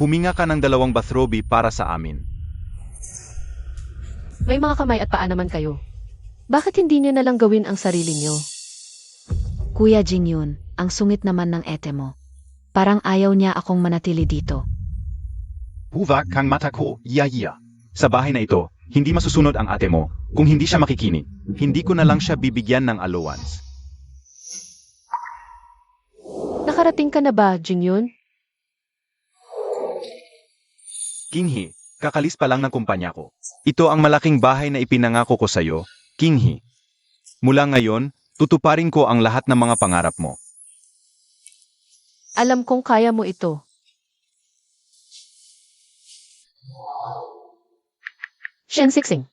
Huminga ka ng 2 bathrobe para sa amin. May mga kamay at paa naman kayo. Bakit hindi nyo nalang gawin ang sarili nyo? Kuya Jingyun, ang sungit naman ng ete mo. Parang ayaw niya akong manatili dito. Huwag kang mata ko, iya. Sa bahay na ito, hindi masusunod ang ate mo kung hindi siya makikinig. Hindi ko na lang siya bibigyan ng allowance. Nakarating ka na ba, Jingyun? Kinghi, kakalis pa lang ng kumpanya ko. Ito ang malaking bahay na ipinangako ko sa'yo, Kinghi. Mula ngayon, tutuparin ko ang lahat ng mga pangarap mo. Alam kong kaya mo ito. Shen Sixing,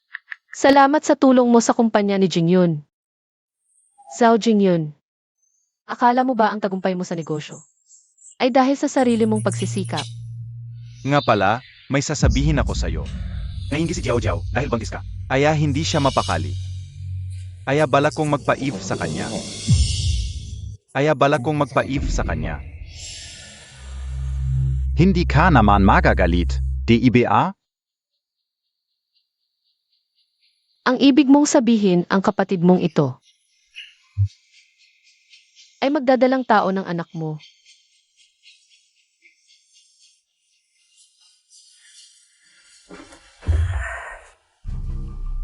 salamat sa tulong mo sa kumpanya ni Jingyun. Zhao Jingyun, akala mo ba ang tagumpay mo sa negosyo ay dahil sa sarili mong pagsisikap? Nga pala, may sasabihin ako sa'yo. Nahingi si Jiao Jiao dahil buntis ka. Aya hindi siya mapakali. Aya balak kong magpa-if sa kanya. Hindi ka naman magagalit, DIBA? Ang ibig mong sabihin ang kapatid mong ito ay magdadalang tao ng anak mo.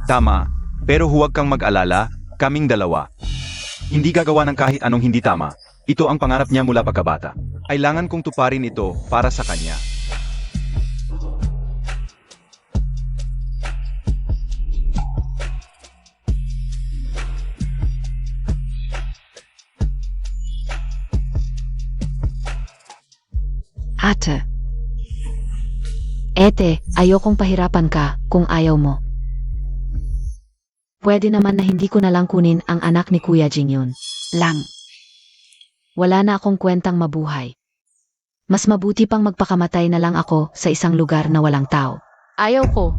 Tama, pero huwag kang mag-alala, kaming dalawa. Hindi gagawa ng kahit anong hindi tama. Ito ang pangarap niya mula pagkabata. Kailangan kong tuparin ito para sa kanya. Ate. Ete, ayokong pahirapan ka kung ayaw mo. Pwede naman na hindi ko na lang kunin ang anak ni Kuya Jingyun. Lang. Wala na akong kwentang mabuhay. Mas mabuti pang magpakamatay na lang ako sa isang lugar na walang tao. Ayaw ko.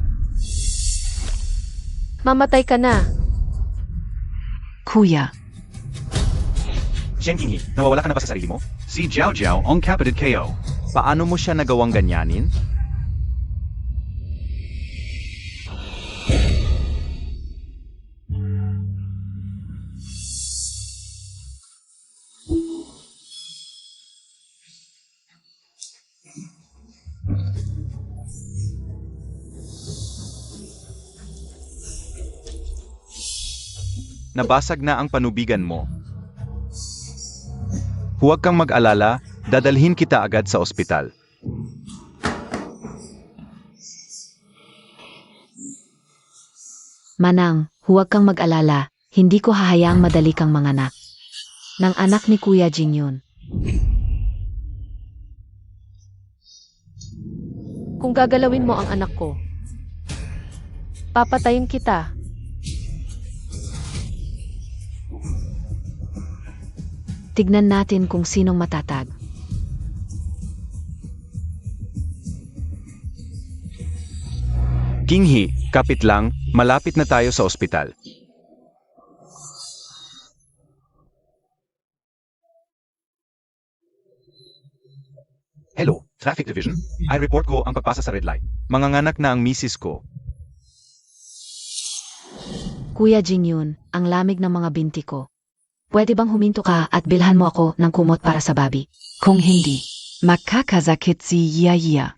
Mamatay ka na. Kuya. Shen Kinghi, nawawala ka na ba sa sarili mo? Si Jiao Jiao ang kapatid KO. Paano mo siya nagawang ganyanin? Nabasag na ang panubigan mo. Huwag kang mag-alala, dadalhin kita agad sa ospital. Manang, huwag kang mag-alala, hindi ko hahayaang madali kang manganak. Ng anak ni Kuya Jingyun. Kung gagalawin mo ang anak ko, papatayin kita. Tignan natin kung sinong matatag. Kinghi, kapit lang, malapit na tayo sa ospital. Hello, Traffic Division. I report ko ang pagpasa sa red light. Manganganak na ang misis ko. Kuya Jingyun, ang lamig ng mga binti ko. Pwede bang huminto ka at bilhan mo ako ng kumot para sa babi? Kung hindi, makakazakit si Yaya.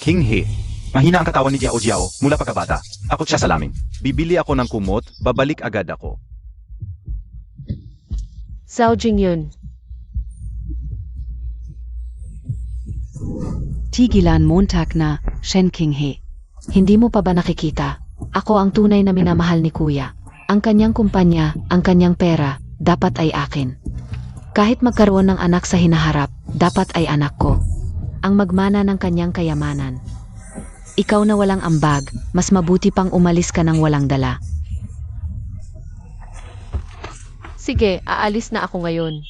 Kinghi, Mahina ang katawan ni Jiao Jiao mula pagkabata. Takot siya sa lamig. bibili ako ng kumot, babalik agad ako. Zhao Jingyun, Tigilan Montag na, Shen Kinghe. Hindi mo pa ba nakikita? Ako ang tunay na minamahal ni Kuya. Ang kanyang kumpanya, ang kanyang pera, dapat ay akin. Kahit magkaroon ng anak sa hinaharap, dapat ay anak ko. Ang magmana ng kanyang kayamanan. Ikaw na walang ambag, mas mabuti pang umalis ka ng walang dala. sige, aalis na ako ngayon.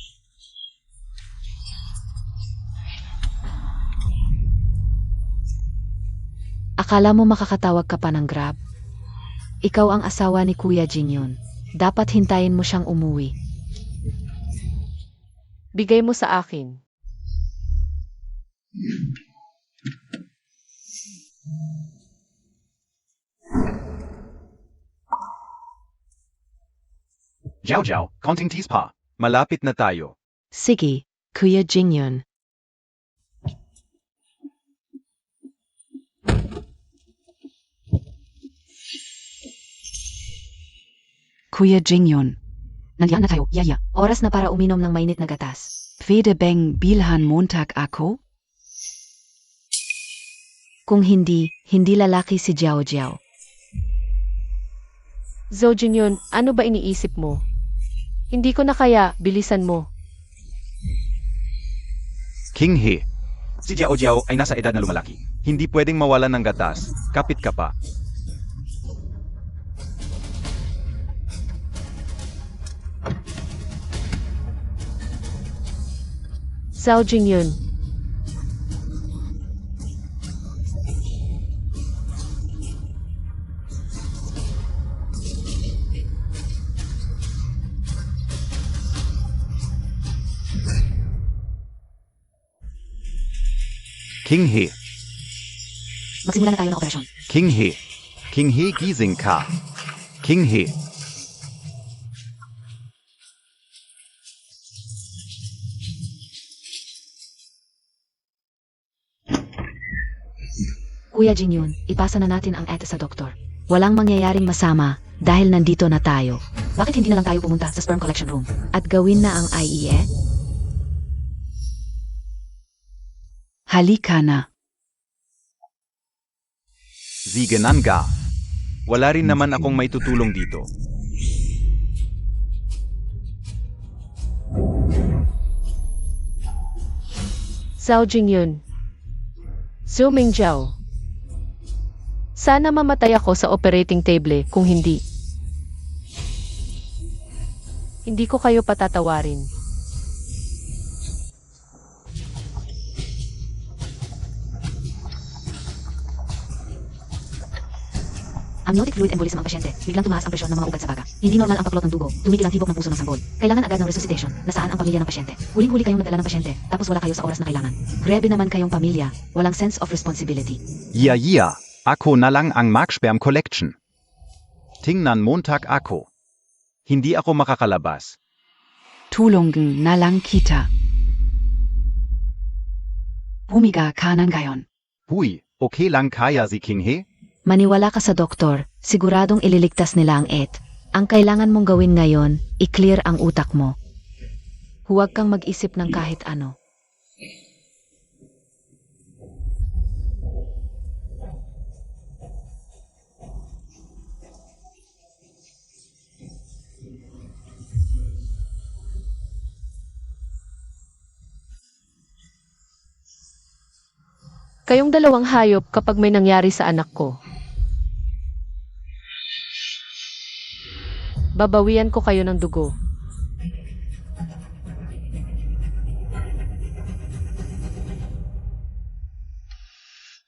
Akala mo makakatawag ka pa ng Grab? Ikaw ang asawa ni Kuya Jingyun. Dapat hintayin mo siyang umuwi. Bigay mo sa akin. Jiao Jiao, konting tease pa. Malapit na tayo. Sige, Kuya Jingyun. Kuya Jingyun. Nandiyan na tayo, yaya. Oras na para uminom ng mainit na gatas. Pwede bang bilhan Montag ako? Kung hindi, hindi lalaki si Jiao Jiao. Zhou Jingyun, ano ba iniisip mo? Hindi ko na kaya, bilisan mo. King He, Si Jiao Jiao ay nasa edad na lumalaki. hindi pwedeng mawalan ng gatas. Kapit ka pa. Zhao Jingyun. King He, Magsimula na tayo ng operasyon. King He. King He gising ka. King He. Kuya Jingyun, ipasa na natin ang ete sa doktor. Walang mangyayaring masama dahil nandito na tayo. Bakit hindi na lang tayo pumunta sa sperm collection room at gawin na ang IEE? Halika na. Zigananga. Wala rin naman akong may tutulong dito. Zhao Jingyun. Zhou Mingjiao. Sana mamatay ako sa operating table kung hindi. Hindi ko kayo patatawarin. Amniotic fluid embolism ang pasyente. Biglang tumaas ang presyon ng mga ugat sa baga. Hindi normal ang pagklot ng dugo. Tumigil ang tibok ng puso ng sanggol. Kailangan agad ng resuscitation. Nasaan ang pamilya ng pasyente? Huling-huli kayong nagdala ng pasyente. Tapos wala kayo sa oras na kailangan. Grebe naman kayong pamilya. Walang sense of responsibility. Yeah. Ako na lang ang Max Sperm Collection. Tingnan Montag ako. Hindi ako makakalabas. Tulong na lang kita. Humiga ka ng gayon. Huy, okay lang kaya si King He? Maniwala ka sa doktor, siguradong ililigtas nila ang ET. Ang kailangan mong gawin ngayon, i-clear ang utak mo. Huwag kang mag-isip ng kahit ano. Kayong dalawang hayop kapag may nangyari sa anak ko. Babawian ko kayo ng dugo.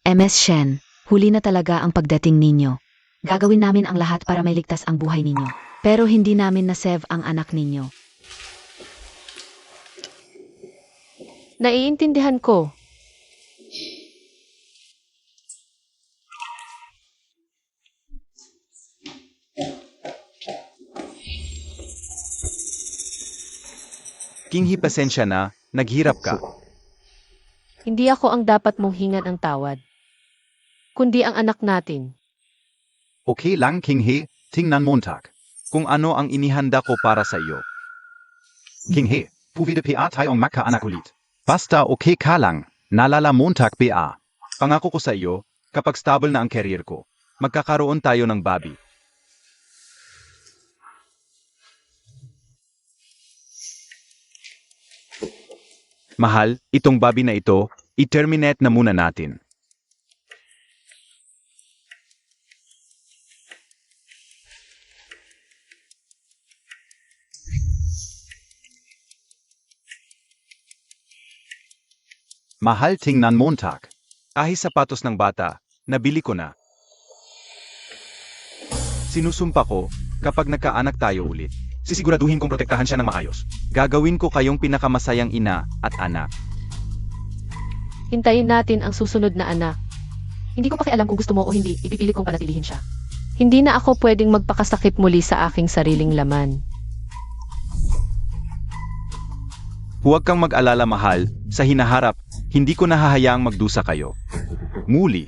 MS Shen, huli na talaga ang pagdating ninyo. Gagawin namin ang lahat para mailigtas ang buhay ninyo. Pero hindi namin na-save ang anak ninyo. Naiintindihan ko. King He, pasensya na, naghirap ka. Hindi ako ang dapat mong hingan ang tawad. Kundi ang anak natin. Okay lang King He, tingnan Montag. Kung ano ang inihanda ko para sa iyo. King He, puvide pa tayong magkaanak ulit. Basta okay ka lang, nalala Montag ba? Pangako ko sa iyo, kapag stable na ang career ko, magkakaroon tayo ng baby. Mahal, itong baby na ito, i-terminate na muna natin. Mahal tingnan Montag. Kahit sapatos ng bata, nabili ko na. Sinusumpa ko, Kapag nagkaanak tayo ulit, sisiguraduhin kong protektahan siya ng maayos. Gagawin ko kayong pinakamasayang ina at anak. Hintayin natin ang susunod na anak. Hindi ko pakialam kung gusto mo o hindi, ipipilit kong panatilihin siya. Hindi na ako pwedeng magpakasakit muli sa aking sariling laman. Huwag kang mag-alala mahal, sa hinaharap, hindi ko nahahayaang magdusa kayo. Muli.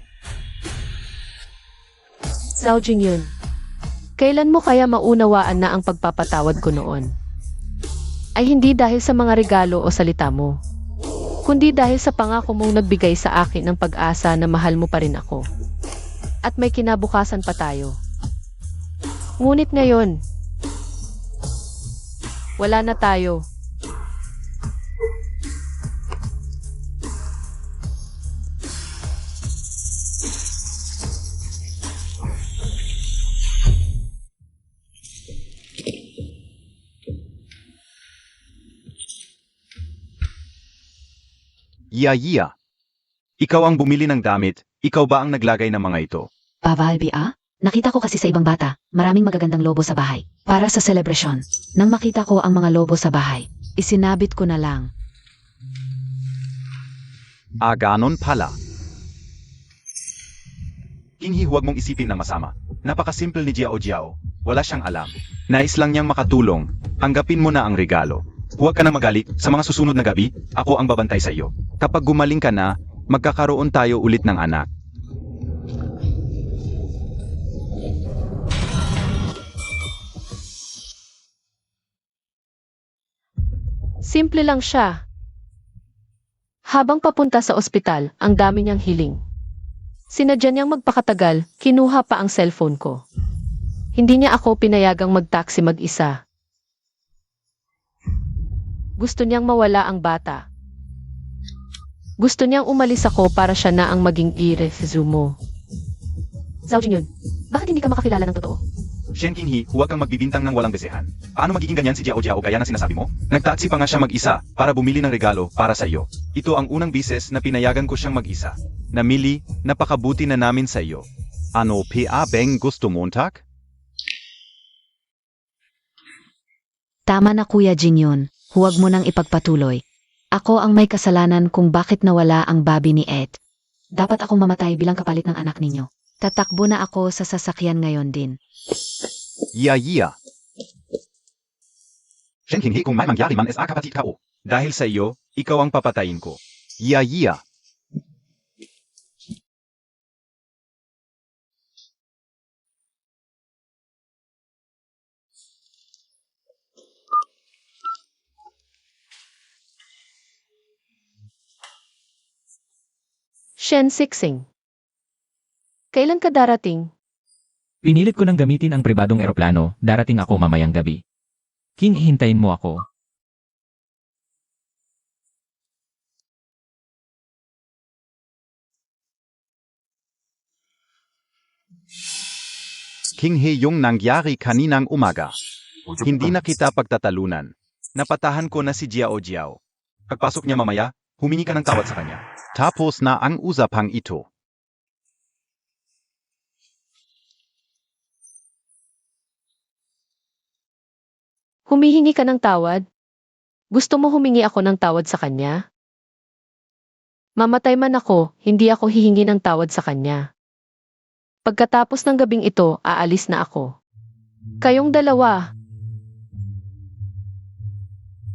Zhao Jingyun, kailan mo kaya maunawaan na ang pagpapatawad ko noon? Ay hindi dahil sa mga regalo o salita mo, kundi dahil sa pangako mong nagbigay sa akin ng pag-asa na mahal mo pa rin ako. At may kinabukasan pa tayo. Ngunit ngayon, wala na tayo. Iya. Ikaw ang bumili ng damit, ikaw ba ang naglagay ng mga ito? Babalbi Nakita ko kasi sa ibang bata, maraming magagandang lobo sa bahay. Para sa selebrasyon. Nang makita ko ang mga lobo sa bahay, isinabit ko na lang. Ganon pala. Kinghi, huwag mong isipin ng masama. Napakasimple ni Jiao. Wala siyang alam. Nais lang niyang makatulong. Tanggapin mo na ang regalo. Huwag ka na magalit. Sa mga susunod na gabi, ako ang babantay sa iyo. Kapag gumaling ka na, magkakaroon tayo ulit ng anak. Simple lang siya. Habang papunta sa ospital, ang dami niyang hiling. Sinadya niyang magpakatagal, kinuha pa ang cellphone ko. Hindi niya ako pinayagang mag-taxi mag-isa. Gusto niyang mawala ang bata. Gusto niyang umalis ako para siya na ang maging ire-Zumo. Zhao Jingyun, bakit hindi ka makakilala ng totoo? Shen Kinghi, huwag kang magbibintang ng walang besehan. Paano magiging ganyan si Jiao gaya ng sinasabi mo? Nagtaksi pa nga siya mag-isa para bumili ng regalo para sa iyo. Ito ang unang bises na pinayagan ko siyang mag-isa. Namili, napakabuti na namin sa iyo. Ano pa bang gusto Montag? Tama na Kuya Jinyon, huwag mo nang ipagpatuloy. Ako ang may kasalanan kung bakit nawala ang babi ni Ed. Dapat akong mamatay bilang kapalit ng anak ninyo. Tatakbo na ako sa sasakyan ngayon din. Iya. Shen Kinghi, kung may mangyari man sa kapatid ko. Dahil sa iyo, ikaw ang papatayin ko. Iya. Shen Sixing. Kailan ka darating? Pinilit ko nang gamitin ang pribadong eroplano, darating ako mamayang gabi. King, hintayin mo ako. Kinghi, yung nangyari kaninang umaga. Hindi na kita pagtatalunan. Napatahan ko na si Jiao. Pagpasok niya mamaya, humingi ka ng tawad sa kanya. Tapos na ang usapang ito. Humihingi ka ng tawad? Gusto mo humingi ako ng tawad sa kanya? Mamatay man ako, hindi ako hihingi ng tawad sa kanya. Pagkatapos ng gabing ito, aalis na ako. Kayong dalawa.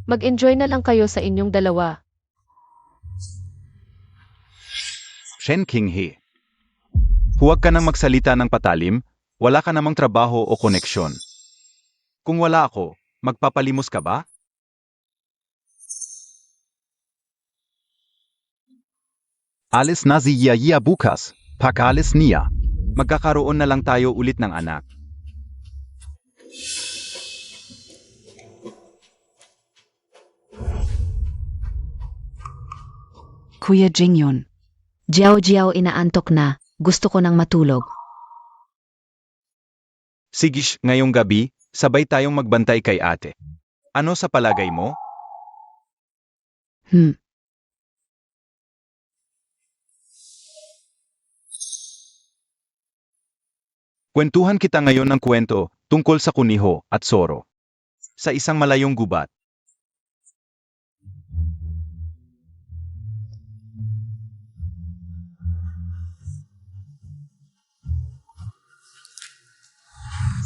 Mag-enjoy na lang kayo sa inyong dalawa. Shen Kinghi. Huwag ka nang magsalita ng patalim, wala ka namang trabaho o koneksyon. Kung wala ako, magpapalimos ka ba? Alis na si Yaya bukas. Pakalis niya. Magkakaroon na lang tayo ulit ng anak. Kuya Jinyon. Jiao, inaantok na. Gusto ko nang matulog. Sigish, ngayong gabi, sabay tayong magbantay kay ate. Ano sa palagay mo? Kwentuhan kita ngayon ng kwento, tungkol sa kuniho at soro. Sa isang malayong gubat,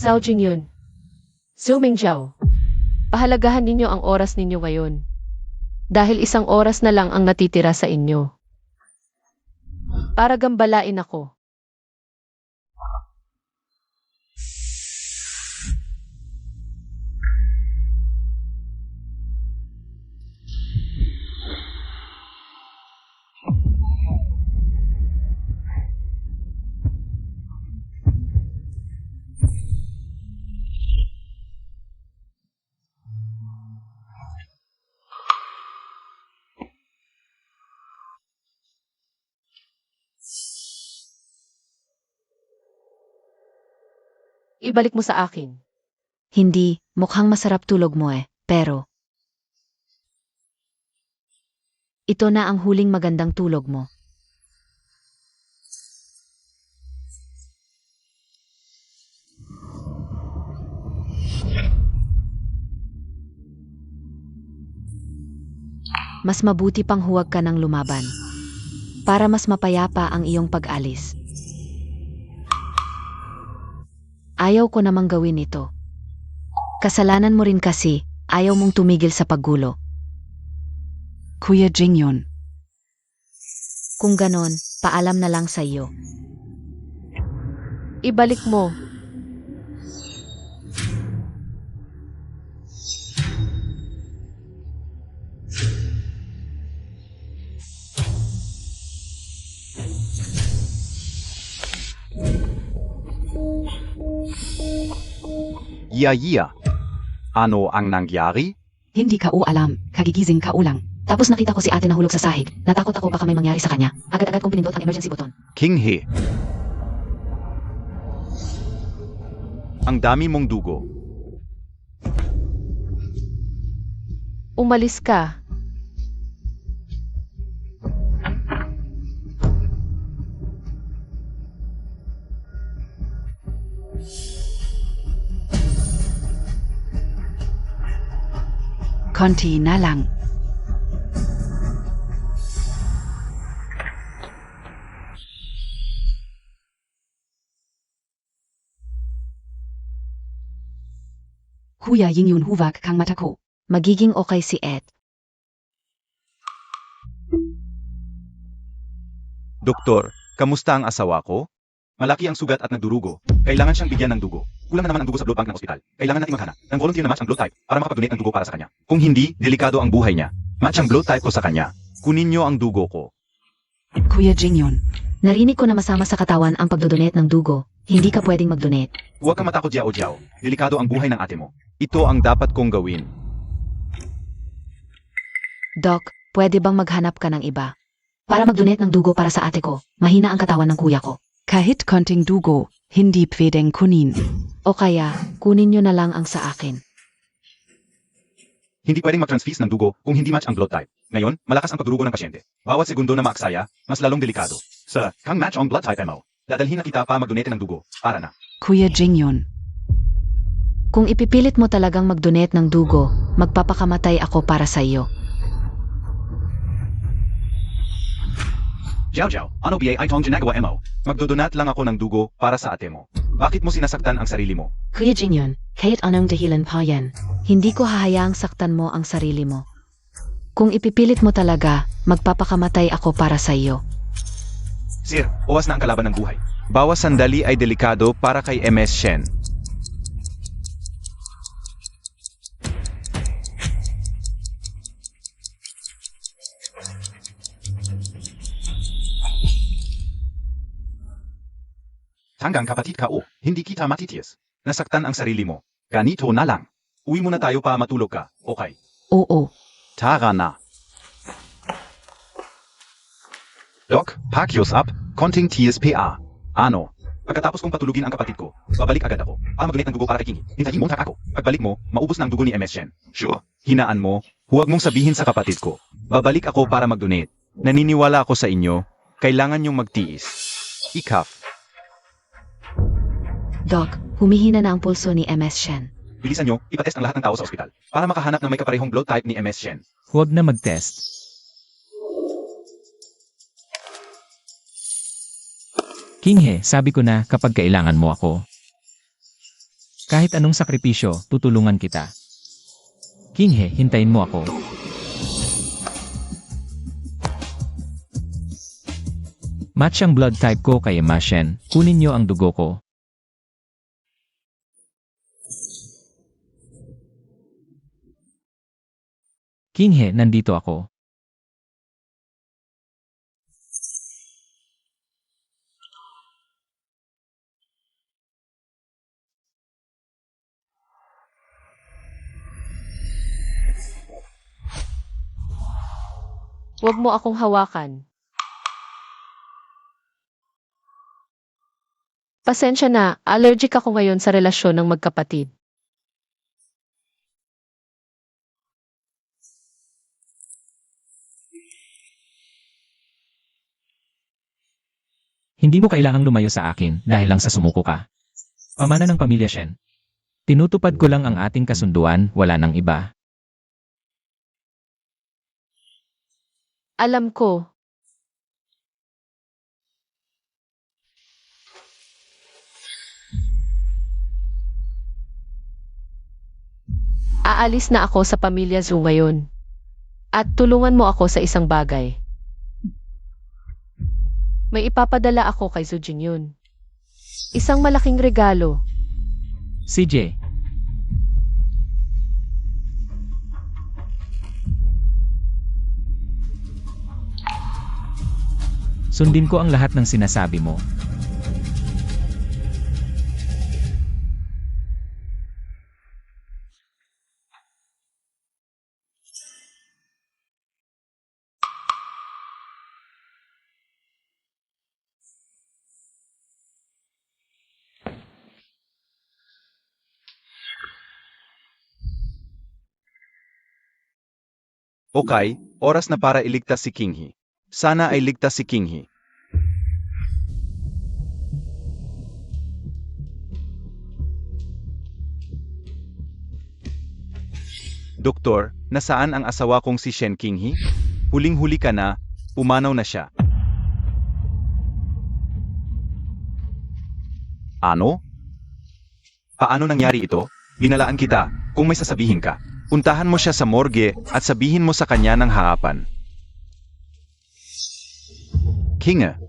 Zhao Jingyun. Zhou Mingjiao. Pahalagahan ninyo ang oras ninyo ngayon. Dahil isang oras na lang ang natitira sa inyo. Para gambalain ako. Ibalik mo sa akin. Hindi, mukhang masarap tulog mo pero... Ito na ang huling magandang tulog mo. Mas mabuti pang huwag ka nang lumaban. Para mas mapayapa ang iyong pag-alis. Ayaw ko namang gawin ito. Kasalanan mo rin kasi, ayaw mong tumigil sa paggulo. Kuya Jingyun. Kung ganon, paalam na lang sa iyo. Ibalik mo. Yeah. Ano ang nangyari? Hindi ka alam, kagigising ka ulang. Tapos nakita ko si ate nahulog sa sahig. Natakot ako baka may mangyari sa kanya. Agad-agad kong pinindot ang emergency button. King He. Ang dami mong dugo. Umalis ka. Konti na lang. Kuya Jingyun, huwag kang mata ko. Magiging okay si Ed. Doktor, kamusta ang asawa ko? Malaki ang sugat at nagdurugo. Kailangan siyang bigyan ng dugo. Kulang na naman ang dugo sa blood bank ng ospital. Kailangan natin maghanap ng volunteer na match ang blood type para makapag-donate ng dugo para sa kanya. Kung hindi, delikado ang buhay niya. Match ang blood type ko sa kanya. Kunin niyo ang dugo ko. Kuya Jingyun. Narinig ko na masama sa katawan ang pagdodonate ng dugo. Hindi ka pwedeng mag-donate. Huwag kang matakot, Jiao. Delikado ang buhay ng ate mo. Ito ang dapat kong gawin. Doc, pwede bang maghanap ka ng iba? Para mag-donate ng dugo para sa ate ko. Mahina ang katawan ng kuya ko. Kahit konting dugo, hindi pwedeng kunin. O kaya, kunin nyo na lang ang sa akin. Hindi pwedeng mag-transfuse ng dugo kung hindi match ang blood type. Ngayon, malakas ang pagdurugo ng pasyente. Bawat segundo na maaksaya, mas lalong delikado. Sir, kang match ang blood type mo. Dadalhin na kita pa mag-donate ng dugo. Para na. Kuya Jingyun. Kung ipipilit mo talagang mag-donate ng dugo, magpapakamatay ako para sa iyo. Jiao, ano ba ay tong ginagawa mo? Magdodonate lang ako ng dugo para sa ate mo. Bakit mo sinasaktan ang sarili mo? Kuya Jingyun, kahit anong dahilan pa yan, hindi ko hahayaang saktan mo ang sarili mo. Kung ipipilit mo talaga, magpapakamatay ako para sa iyo. Sir, owas na ang kalaban ng buhay. Bawas sandali ay delikado para kay MS Shen. Hanggang kapatid ka hindi kita matitiis. Nasaktan ang sarili mo. Ganito na lang. Uwi muna tayo pa matulog ka, okay? Oo. Tara na. Doc, Pakios up, konting TSPA. Ano? pagkatapos kong patulugin ang kapatid ko, babalik agad ako. Mag-donate ng dugo para kay Kingi. Hintayin mo ako. Pagbalik mo, maubos na ang dugo ni MS Shen. Sure. Hinaan mo, huwag mong sabihin sa kapatid ko. Babalik ako para mag-donate. Naniniwala ako sa inyo, kailangan niyong magtiis. Ikaf. Doc, Humihina na ang pulso ni MS Shen. Bilisan nyo, ipatest ang lahat ng tao sa ospital para makahanap ng may kaparehong blood type ni MS Shen. Huwag na mag-test. Kinghe, sabi ko na kapag kailangan mo ako. Kahit anong sakripisyo, tutulungan kita. Kinghe, hintayin mo ako. Match ang blood type ko kay Ma Shen. Kunin niyo ang dugo ko. Kinghe, nandito ako. Huwag mo akong hawakan. Pasensya na, allergic ako ngayon sa relasyon ng magkapatid. Hindi mo kailangang lumayo sa akin dahil lang sa sumuko ka. Pamana ng pamilya Shen. Tinutupad ko lang ang ating kasunduan, wala nang iba. Alam ko. Aalis na ako sa pamilya Zhu ngayon. At tulungan mo ako sa isang bagay. May ipapadala ako kay Zhu Jingyun. Isang malaking regalo. CJ. Sundin ko ang lahat ng sinasabi mo. Okay, oras na para iligtas si Kinghe. Sana ay ligtas si Kinghe. Doktor, nasaan ang asawa kong si Shen Kinghe? Huling-huli ka na, pumanaw na siya. Ano? Paano nangyari ito? Binalaan kita, kung may sasabihin ka. Puntahan mo siya sa morgue at sabihin mo sa kanya ng harapan. Kinghe.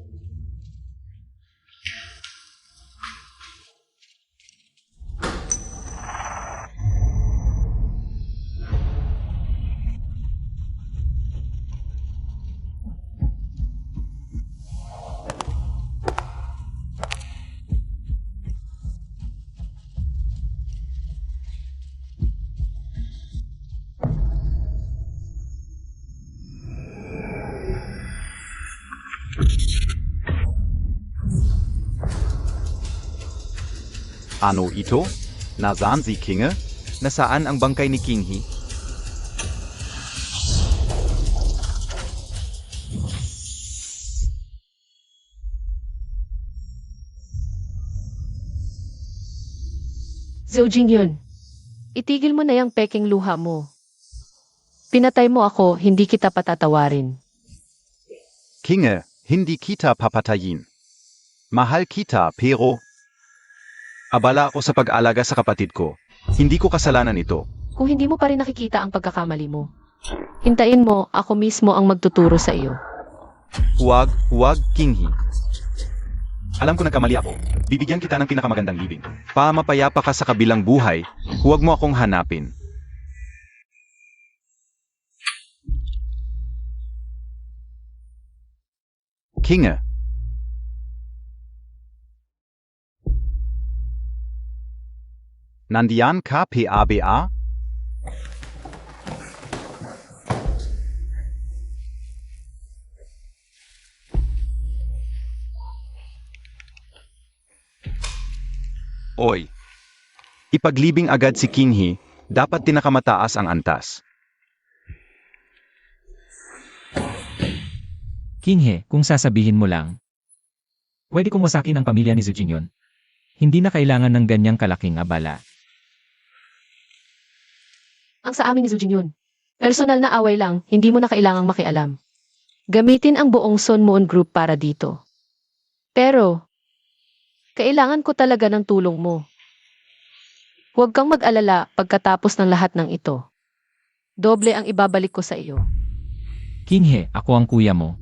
Ano ito? Nasaan si Kinghe? Nasaan ang bangkay ni Kinghe? Zhu Jingyun, itigil mo na yung peking luha mo. Pinatay mo ako, hindi kita patatawarin. Kinghe, hindi kita papatayin. Mahal kita pero Abala ako sa pag-alaga sa kapatid ko. Hindi ko kasalanan ito. Kung hindi mo pa rin nakikita ang pagkakamali mo, hintayin mo, ako mismo ang magtuturo sa iyo. Huwag, Kinghe. Alam ko nagkamali ako. Bibigyan kita ng pinakamagandang libing. Mapayapa ka sa kabilang buhay, huwag mo akong hanapin. Kinghe, nandiyan ka PABA? Oy. Ipaglibing agad si Kinghe, dapat tinakamataas ang antas. Kinghe, kung sasabihin mo lang. Pwede kong wasakin ang pamilya ni Zhu Jingyun. Hindi na kailangan ng ganyang kalaking abala. Ang sa amin ni Zhu Jingyun. Personal na away lang, hindi mo na kailangang makialam. Gamitin ang buong Sun Moon Group para dito. Pero, kailangan ko talaga ng tulong mo. Huwag kang mag-alala pagkatapos ng lahat ng ito. Doble ang ibabalik ko sa iyo. King He, ako ang kuya mo.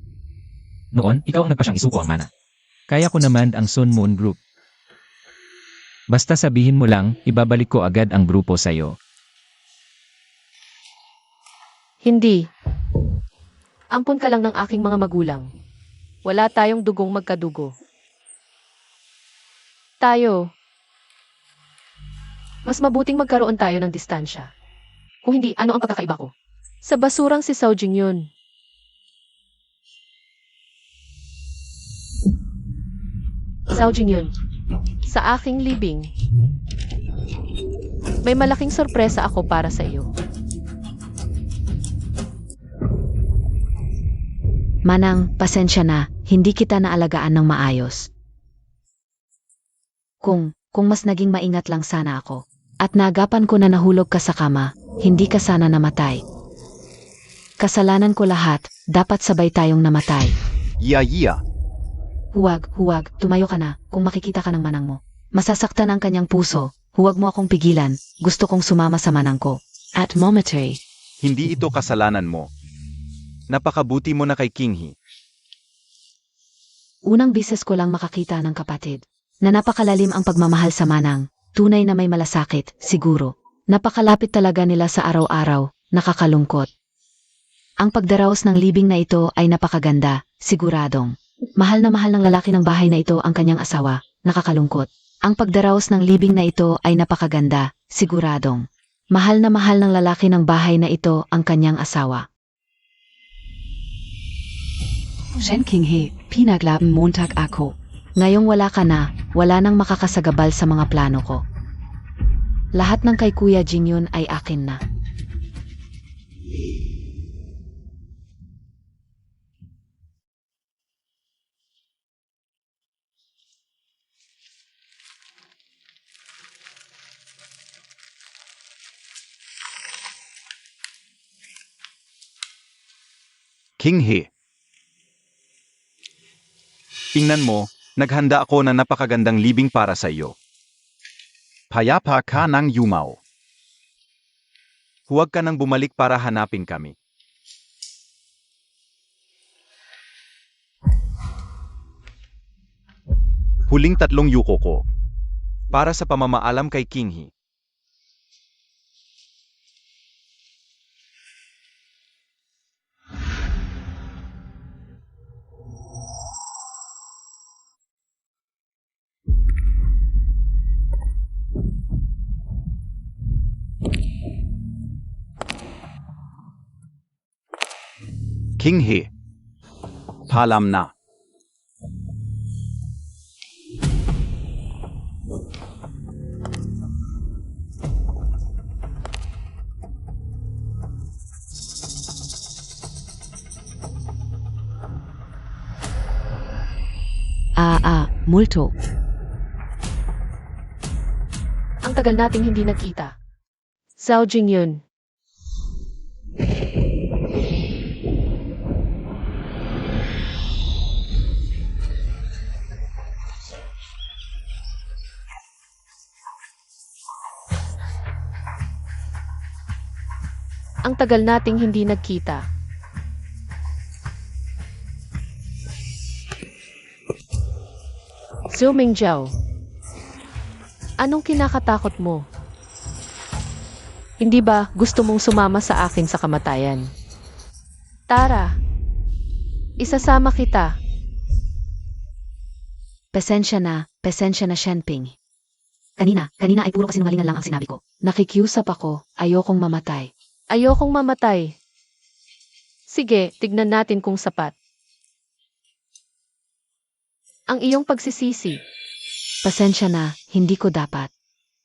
Noon, ikaw ang nagpa siyang isuko ang mana. Kaya ko naman ang Sun Moon Group. Basta sabihin mo lang, ibabalik ko agad ang grupo sa'yo. Hindi. Ampun ka lang ng aking mga magulang. Wala tayong dugong magkadugo. Tayo. Mas mabuting magkaroon tayo ng distansya. Kung hindi, ano ang pagkakaiba ko? Sa basurang si Zhao Jingyun. Zhao Jingyun. Sa aking libing, may malaking sorpresa ako para sa iyo. Manang, pasensya na, hindi kita naalagaan ng maayos. Kung mas naging maingat lang sana ako, at naagapan ko na nahulog ka sa kama, hindi ka sana namatay. Kasalanan ko lahat, dapat sabay tayong namatay. Yeah. Huwag, tumayo ka na, kung makikita ka ng manang mo. Masasaktan ang kanyang puso, huwag mo akong pigilan, gusto kong sumama sa manang ko. At momentary. Hindi ito kasalanan mo. Napakabuti mo na kay King He. Unang bises ko lang makakita ng kapatid, na napakalalim ang pagmamahal sa manang, tunay na may malasakit, siguro. Napakalapit talaga nila sa araw-araw, nakakalungkot. Ang pagdaraos ng libing na ito ay napakaganda, siguradong. Mahal na mahal ng lalaki ng bahay na ito ang kanyang asawa, nakakalungkot. Ang pagdaraos ng libing na ito ay napakaganda, siguradong. Mahal na mahal ng lalaki ng bahay na ito ang kanyang asawa. Shen King He, pinaglaban Montag ako. Ngayong wala ka na, wala nang makakasagabal sa mga plano ko. Lahat ng kay Kuya Jingyun ay akin na. King He. Tingnan mo, naghanda ako ng napakagandang libing para sa iyo. Payapa ka ng yumaw. Huwag ka nang bumalik para hanapin kami. Huling 3 yuko ko. Para sa pamamaalam kay King He. King He. Paalam na. Multo. Ang tagal nating hindi nagkita. Zhao Jingyun. Ang tagal nating hindi nagkita. Zhou Mingjiao. Anong kinakatakot mo? Hindi ba gusto mong sumama sa akin sa kamatayan? Tara, isasama kita. Pasensya na Shenping. Kanina ay puro kasinungalingan lang ang sinabi ko. Nakikiusap ako, ayokong mamatay. Ayokong mamatay. Sige, tignan natin kung sapat. Ang iyong pagsisisi. Pasensya na, hindi ko dapat.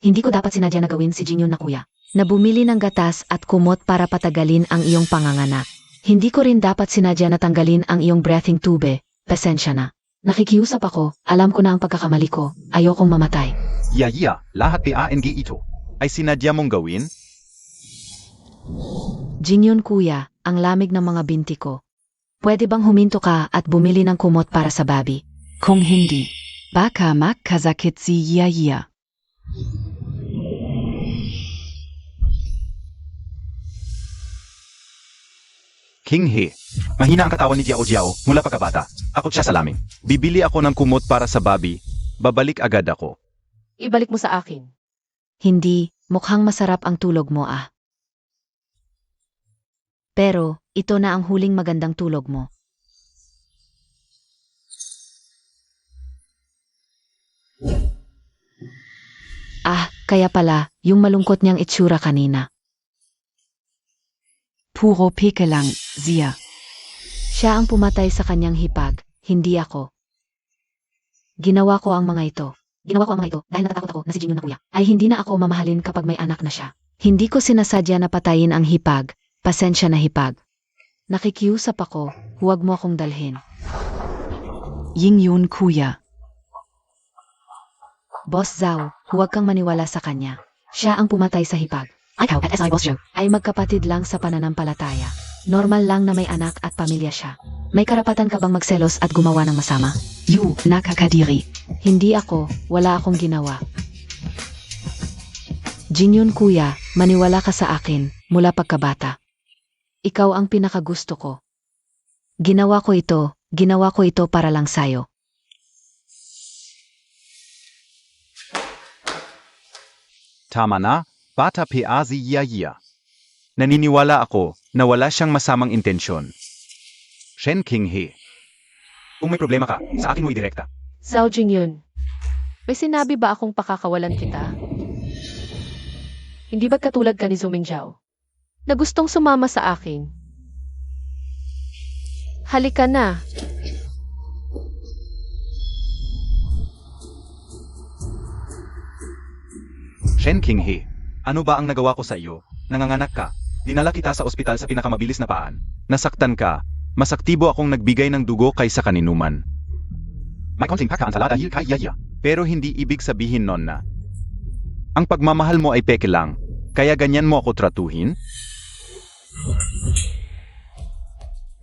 Hindi ko dapat sinadya na gawin si Jingyun na kuya. Na bumili ng gatas at kumot para patagalin ang iyong panganganak. Hindi ko rin dapat sinadya na tanggalin ang iyong breathing tube. Pasensya na. Nakikiusap ako, alam ko na ang pagkakamali ko, ayokong mamatay. Iya, lahat PANG ito. Ay sinadya mong gawin? Jingyun kuya, ang lamig ng mga binti ko. Pwede bang huminto ka at bumili ng kumot para sa babi? Kung hindi, baka magkasakit si Yaya. King He. Mahina ang katawan ni Jiao Jiao mula pagkabata. Ako siya sa laming. Bibili ako ng kumot para sa babi. Babalik agad ako. Ibalik mo sa akin. Hindi, mukhang masarap ang tulog mo ah. Pero, ito na ang huling magandang tulog mo. Ah, kaya pala, yung malungkot niyang itsura kanina. Puro peke lang, Zia. Siya ang pumatay sa kanyang hipag, hindi ako. Ginawa ko ang mga ito. Dahil natatakot ako na si Jingyun na kuya ay hindi na ako mamahalin kapag may anak na siya. Hindi ko sinasadya na patayin ang hipag. Pasensya na hipag. Nakikiusap ako, huwag mo akong dalhin. Jingyun kuya. Boss Zhao, huwag kang maniwala sa kanya. Siya ang pumatay sa hipag. Ikaw at SI Boss Zhao ay magkapatid lang sa pananampalataya. Normal lang na may anak at pamilya siya. May karapatan ka bang magselos at gumawa ng masama? You, nakakadiri. Hindi ako, wala akong ginawa. Jingyun kuya, maniwala ka sa akin, mula pagkabata. Ikaw ang pinakagusto ko. Ginawa ko ito para lang sayo. Tama na, bata PA si Yaya. Naniniwala ako na wala siyang masamang intensyon. Shen King He. Kung may problema ka, sa akin mo idirekta. Zhao Jingyun, may sinabi ba akong pakakawalan kita? Hindi ba't katulad ka ni Zuming Zhao? Na gustong sumama sa akin? Halika na. Shen King He. Ano ba ang nagawa ko sa iyo? Nanganganak ka. Dinala kita sa ospital sa pinakamabilis na paan. Nasaktan ka. Mas aktibo akong nagbigay ng dugo kaysa kaninuman. May konting pagkaantala dahil kay Yaya. Pero hindi ibig sabihin nun na ang pagmamahal mo ay peke lang, kaya ganyan mo ako tratuhin?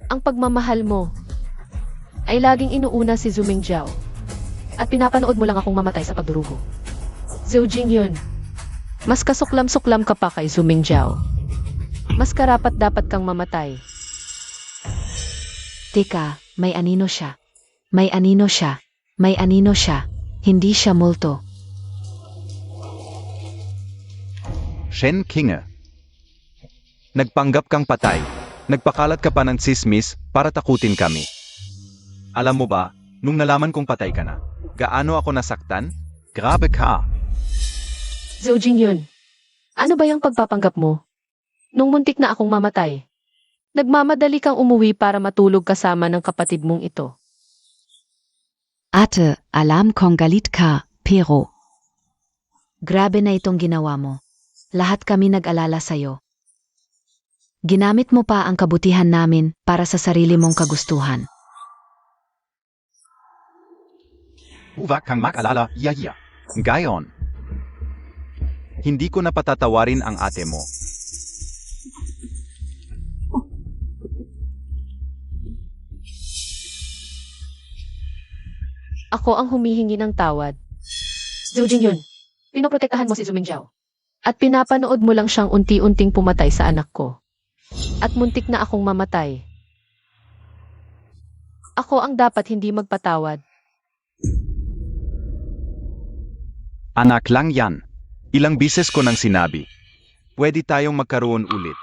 Ang pagmamahal mo ay laging inuuna si Zuming Zhao at pinapanood mo lang akong mamatay sa pagdurugo. Zhao Jingyun, mas kasuklam-suklam ka pa kay Zuming Zhao. Mas karapat-dapat kang mamatay. Teka, may anino siya. May anino siya. Hindi siya multo. Shen King. Nagpanggap kang patay. Nagpakalat ka pa ng tsismis para takutin kami. Alam mo ba, nung nalaman kong patay ka na, gaano ako nasaktan? Grabe ka. Zhao Jingyun, ano ba yung pagpapanggap mo? Nung muntik na akong mamatay, nagmamadali kang umuwi para matulog kasama ng kapatid mong ito. Ate, alam kong galit ka, pero... Grabe na itong ginawa mo. Lahat kami nag-alala sa'yo. Ginamit mo pa ang kabutihan namin para sa sarili mong kagustuhan. Huwag kang mag-alala, Yaya. Gayon. Hindi ko napatatawarin ang ate mo. Ako ang humihingi ng tawad. Zhao Jingyun, pinoprotektahan mo si Zuming Zhao. At pinapanood mo lang siyang unti-unting pumatay sa anak ko. At muntik na akong mamatay. Ako ang dapat hindi magpatawad. Anak lang yan. Ilang bises ko nang sinabi. Pwede tayong magkaroon ulit.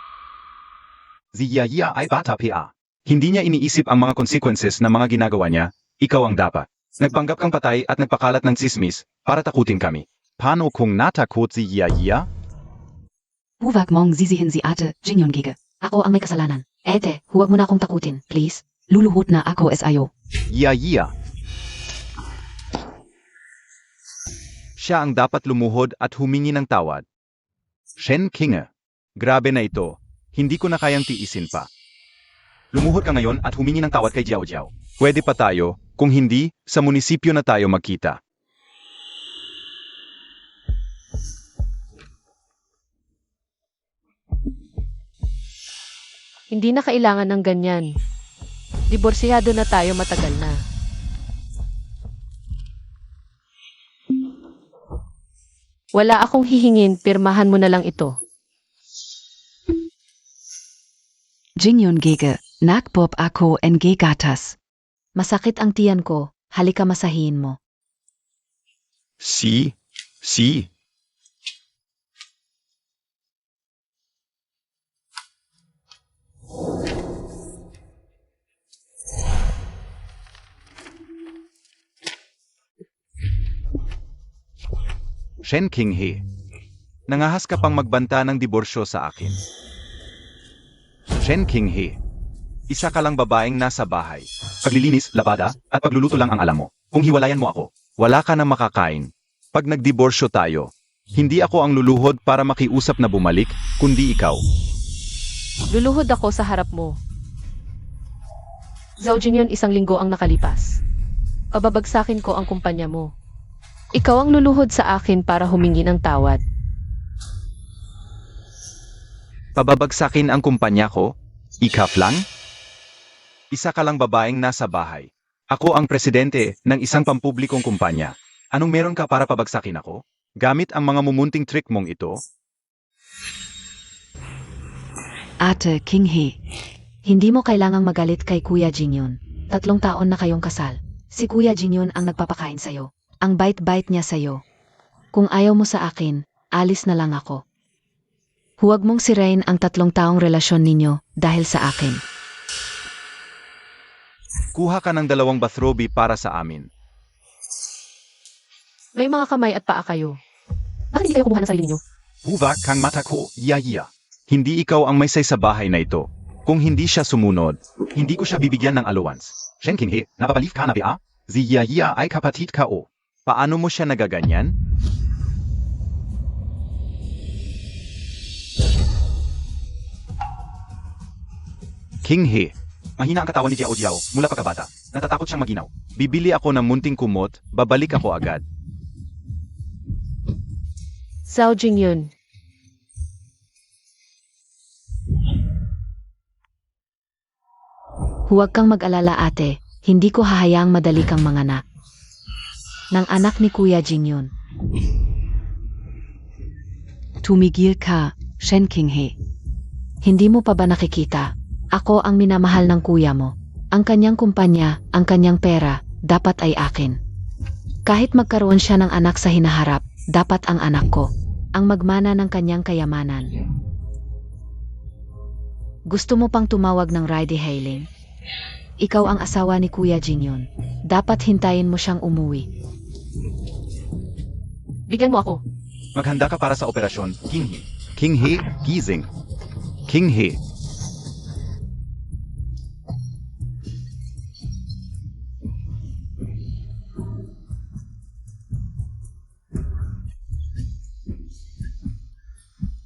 Si Yaya ay bata PA. Hindi niya iniisip ang mga consequences ng mga ginagawa niya. Ikaw ang dapat. Nagpanggap kang patay at nagpakalat ng tsismis para takutin kami. Paano kung natakot si Yaya? Huwag mong sisihin si Ate Jingyun Gige. Ako ang may kasalanan. Ete, huwag mo na akong takutin, please. Luluhot na ako SIO. Yaya. Siya ang dapat lumuhod at humingi ng tawad. Shen King. Grabe na ito. Hindi ko na kayang tiisin pa. Lumuhod ka ngayon at humingi ng tawad kay Jiao Jiao. Pwede pa tayo, Kung hindi, sa munisipyo na tayo magkita. Hindi na kailangan ng ganyan. Diborsiyado na tayo matagal na. Wala akong hihingin, pirmahan mo na lang ito. Jingyun gege, nakbob ako en gatas. Masakit ang tiyan ko, halika masahihin mo. Si. Shen Qinghe, nangahas ka pang magbanta ng diborsyo sa akin. Shen Qinghe, isa ka lang babaeng nasa bahay. Paglilinis, labada, at pagluluto lang ang alam mo. Kung hiwalayan mo ako, wala ka na makakain. Pag nagdiborsyo tayo, hindi ako ang luluhod para makiusap na bumalik, kundi ikaw. Luluhod ako sa harap mo. Zhao Jingyun, 1 linggo ang nakalipas. Pababagsakin ko ang kumpanya mo. Ikaw ang luluhod sa akin para humingi ng tawad. Pababagsakin ang kumpanya ko? Ikaf lang? Isa ka lang babaeng nasa bahay. Ako ang presidente ng isang pampublikong kumpanya. Anong meron ka para pabagsakin ako? Gamit ang mga mumunting trick mong ito? Ate Qinghe, hindi mo kailangang magalit kay Kuya Jingyun. 3 taon na kayong kasal. Si Kuya Jingyun ang nagpapakain sa'yo. Ang bait-bait niya sa'yo. Kung ayaw mo sa akin, alis na lang ako. Huwag mong sirain ang 3 taong relasyon ninyo dahil sa akin. Kuha ka ng 2 bathrobe para sa amin. May mga kamay at paa kayo. Bakit hindi kayo kumuha ng sarili niyo? Huwag kang mata ko, iya. Hindi ikaw ang may say sa bahay na ito. Kung hindi siya sumunod, hindi ko siya bibigyan ng allowance. Shen Qinghe, napapalif ka na ba? Si iya ay kapatid ka o. Paano mo siya nagaganyan? Qinghe, Mahina ang katawan ni Jiao Jiao mula pagkabata. Natatakot siyang maginaw. bibili ako ng munting kumot, babalik ako agad. Zhao Jingyun. Huwag kang mag-alala ate, hindi ko hahayaang madali kang manganak. Ng anak ni Kuya Jingyun. Tumigil ka, Shen Qinghe. Hindi mo pa ba nakikita? Ako ang minamahal ng kuya mo. Ang kanyang kumpanya, ang kanyang pera, dapat ay akin. Kahit magkaroon siya ng anak sa hinaharap, dapat ang anak ko ang magmana ng kanyang kayamanan. Gusto mo pang tumawag ng ride-hailing? Ikaw ang asawa ni Kuya Jingyun. Dapat hintayin mo siyang umuwi. Bigyan mo ako. Maghanda ka para sa operasyon, Qinghe. Qinghe, gising. Qinghe,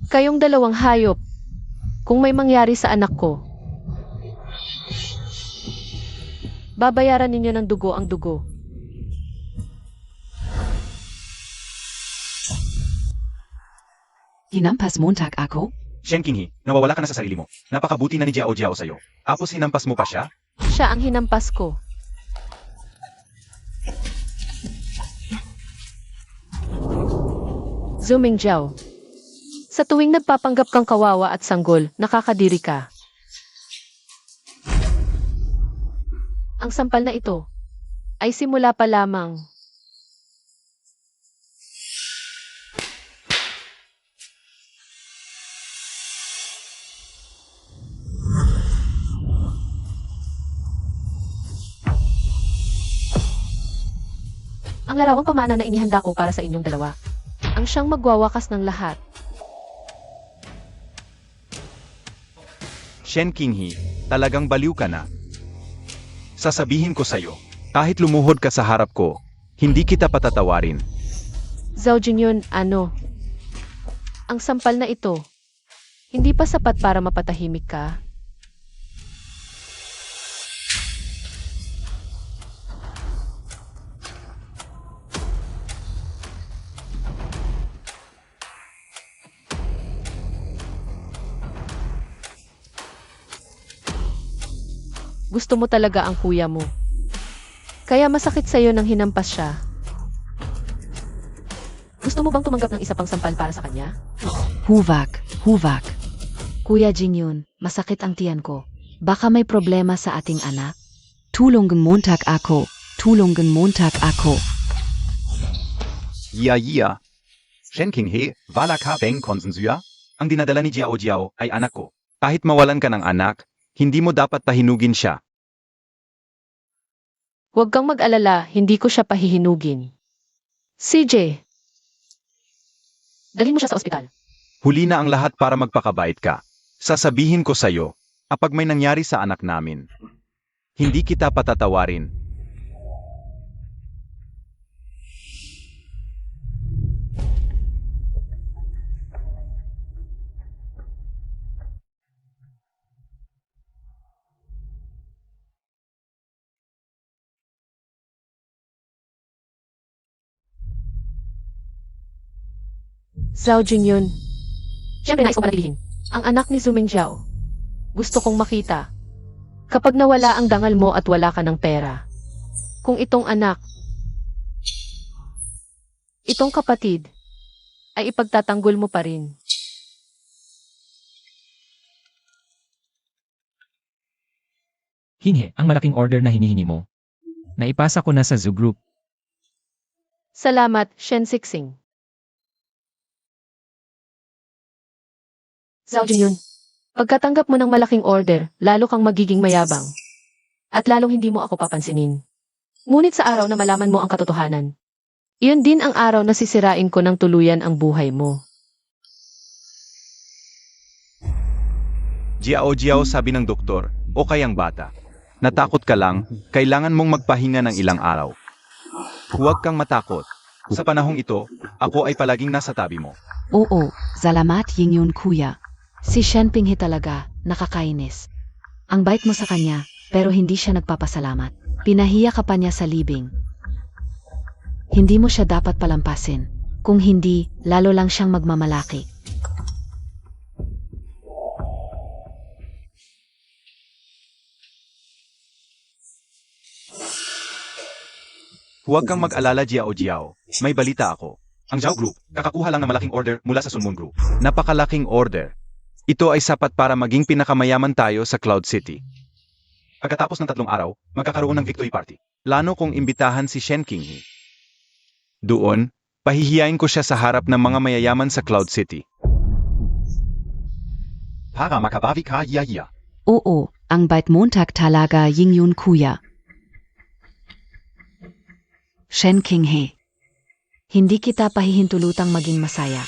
Kayong 2 hayop. Kung may mangyari sa anak ko, babayaran ninyo ng dugo ang dugo. Hinampas Montag ako? Shen Qinghe, nawawala ka na sa sarili mo. Napakabuti na ni Jiao Jiao sa'yo. Apos hinampas mo pa siya? Siya ang hinampas ko. Zooming Zhao. Sa tuwing nagpapanggap kang kawawa at sanggol, nakakadiri ka. Ang sampal na ito ay simula pa lamang. Ang larawang pamana na inihanda ko para sa inyong 2. Ang siyang magwawakas ng lahat. Shen Qinghe, talagang baliw ka na. Sasabihin ko sa'yo, kahit lumuhod ka sa harap ko, hindi kita patatawarin. Zhao Jingyun, ano? Ang sampal na ito, hindi pa sapat para mapatahimik ka. gusto mo talaga ang kuya mo. Kaya masakit sa'yo nang hinampas siya. Gusto mo bang tumanggap ng isa pang sampal para sa kanya? Huwag, huwag. Kuya Jingyun, masakit ang tiyan ko. Baka may problema sa ating anak. Tulungan Montag ako. Tulungan Montag ako. Yeah. Shenking he, wala ka bang konsensuya? Ang dinadala ni Jiao Jiao ay anak ko. Kahit mawalan ka ng anak, hindi mo dapat pahinugin siya. Huwag kang mag-alala, hindi ko siya pahihinugin. CJ, dalhin mo siya sa ospital. Huli na ang lahat para magpakabait ka. Sasabihin ko sa'yo, kapag may nangyari sa anak namin, hindi kita patatawarin. Zhao Jingyun. Siyempre nais ko panatilihin. Ang anak ni Zuming Zhao. Gusto kong makita. Kapag nawala ang dangal mo at wala ka ng pera. Kung itong anak, itong kapatid, ay ipagtatanggol mo pa rin. Hinhe, ang malaking order na hinihingi mo. Naipasa ko na sa Zoo Group. Salamat, Shen Sixing. Zhao Jingyun, pagkatanggap mo ng malaking order, lalo kang magiging mayabang. At lalong hindi mo ako papansinin. Ngunit sa araw na malaman mo ang katotohanan, iyon din ang araw na sisirain ko ng tuluyan ang buhay mo. Jiao Jiao, sabi ng doktor, o kayang bata. Natakot ka lang, kailangan mong magpahinga ng ilang araw. Huwag kang matakot. Sa panahong ito, ako ay palaging nasa tabi mo. Oo, salamat Jingyun kuya. Si Shen Pinghe talaga, nakakainis. Ang bait mo sa kanya, pero hindi siya nagpapasalamat. Pinahiya ka pa niya sa libing. Hindi mo siya dapat palampasin. Kung hindi, lalo lang siyang magmamalaki. Huwag kang mag-alala, Jiao Jiao. May balita ako. Ang Zhao Group, kakakuha lang ng malaking order mula sa Sunmoon Group. Napakalaking order. Ito ay sapat para maging pinakamayaman tayo sa Cloud City. Pagkatapos ng 3 araw, magkakaroon ng victory party. Plano kong imbitahan si Shen Qinghe. Doon, pahihiyain ko siya sa harap ng mga mayayaman sa Cloud City. Para makabawi ka, yeah. Oo, ang bait Montag talaga Jingyun kuya. Shen Qinghe. Hindi kita pahihintulutang maging masaya.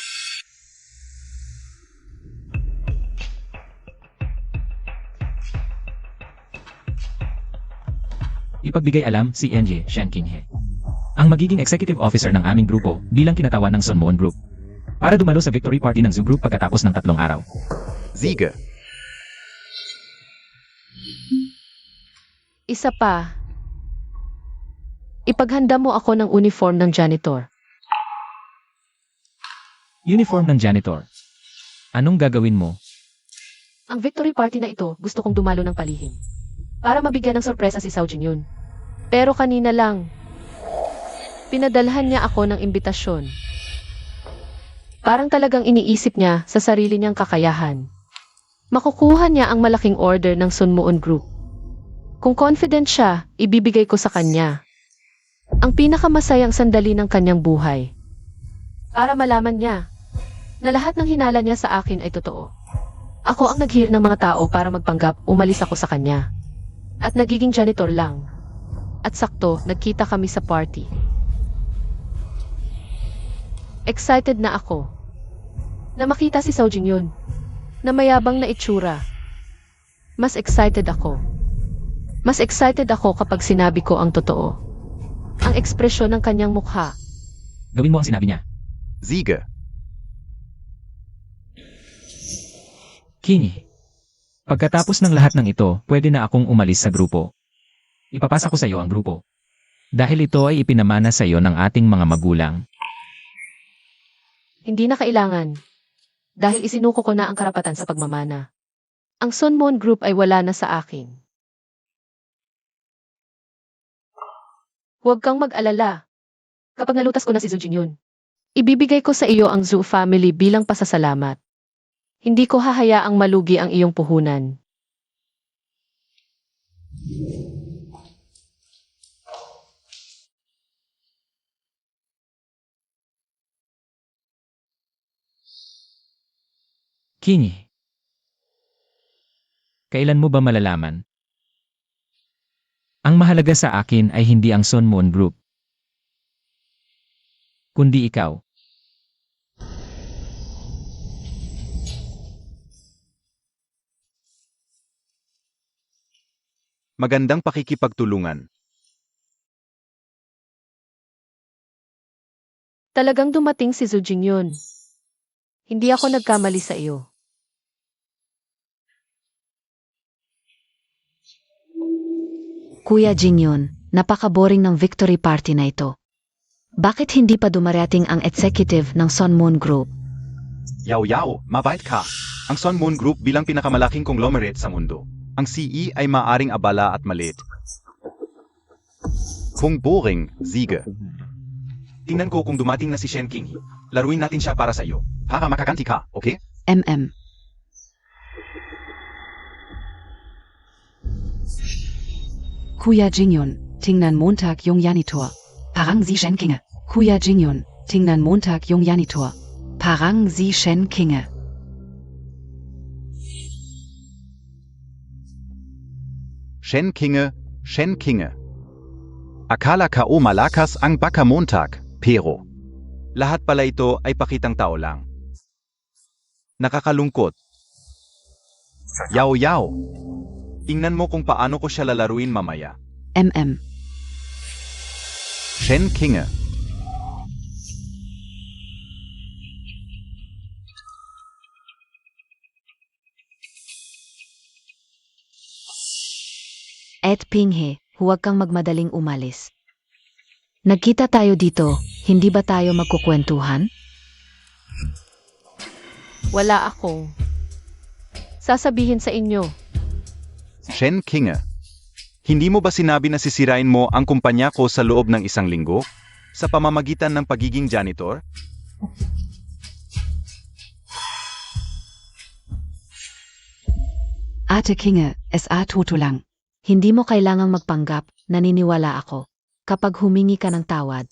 Ipagbigay alam si NJ Shen Qinghe. Ang magiging executive officer ng aming grupo bilang kinatawan ng Sunmoon Group. Para dumalo sa victory party ng Zoo Group pagkatapos ng 3 araw. Siege. Isa pa, ipaghanda mo ako ng uniform ng janitor. Uniform ng janitor. Anong gagawin mo? Ang victory party na ito, gusto kong dumalo ng palihim. Para mabigyan ng sorpresa si Zhao Jingyun. Pero kanina lang, pinadalhan niya ako ng imbitasyon. Parang talagang iniisip niya sa sarili niyang kakayahan. Makukuha niya ang malaking order ng Sunmoon Group. Kung confident siya, ibibigay ko sa kanya ang pinakamasayang sandali ng kanyang buhay. Para malaman niya na lahat ng hinala niya sa akin ay totoo. Ako ang naghihir ng mga tao para magpanggap umalis ako sa kanya. At nagiging janitor lang. At sakto, nagkita kami sa party. Excited na ako na makita si Zhao Jingyun na mayabang na itsura. Mas excited ako kapag sinabi ko ang totoo. Ang ekspresyon ng kanyang mukha. Gawin mo ang sinabi niya. Siege. Qinghe. Pagkatapos ng lahat ng ito, pwede na akong umalis sa grupo. Ipapasa ko sa iyo ang grupo. Dahil ito ay ipinamana sa iyo ng ating mga magulang. Hindi na kailangan. Dahil isinuko ko na ang karapatan sa pagmamana. Ang Sunmoon Group ay wala na sa akin. Huwag kang mag-alala. Kapag nalutas ko na si Zhu Jingyun, ibibigay ko sa iyo ang Zhu family bilang pasasalamat. Hindi ko hahayaang malugi ang iyong puhunan. King He. Kailan mo ba malalaman? Ang mahalaga sa akin ay hindi ang Sun Moon Group, kundi ikaw. Magandang pakikipagtulungan. Talagang dumating si Zhu Jingyun. Hindi ako nagkamali sa iyo. Kuya Jingyun, napaka-boring ng victory party na ito. Bakit hindi pa dumarating ang executive ng Sun Moon Group? Yao Yao, mabait ka. Ang Sun Moon Group bilang pinakamalaking conglomerate sa mundo. Ang CE ay maaring abala at maliit. Kung boring, Siege. Tingnan ko kung dumating na si Shen King. Laruin natin siya para sa iyo. Para makaganti ka, okay? MM. Kuya Jingyun, tingnan Montag yung janitor. Parang si Shen Kinge. Kuya Jingyun, tingnan Montag yung janitor. Parang si Shen Kinge. Shen Kinge, Shen Kinge. Akala kao malakas ang baka Montag, pero. Lahat pala ito ay pakitang tao lang. Nakakalungkot. Yao Yao. Tingnan mo kung paano ko siya lalaruin mamaya. MM. Shen Kinge. Ed Pinghe, huwag kang magmadaling umalis. Nagkita tayo dito, hindi ba tayo magkukwentuhan? Wala akong sasabihin sa inyo. Shen Kinge. Hindi mo ba sinabi na sisirain mo ang kumpanya ko sa loob ng 1 linggo? Sa pamamagitan ng pagiging janitor? Ate Kinge, S.A. Toto lang. Hindi mo kailangang magpanggap, naniniwala ako. Kapag humingi ka ng tawad.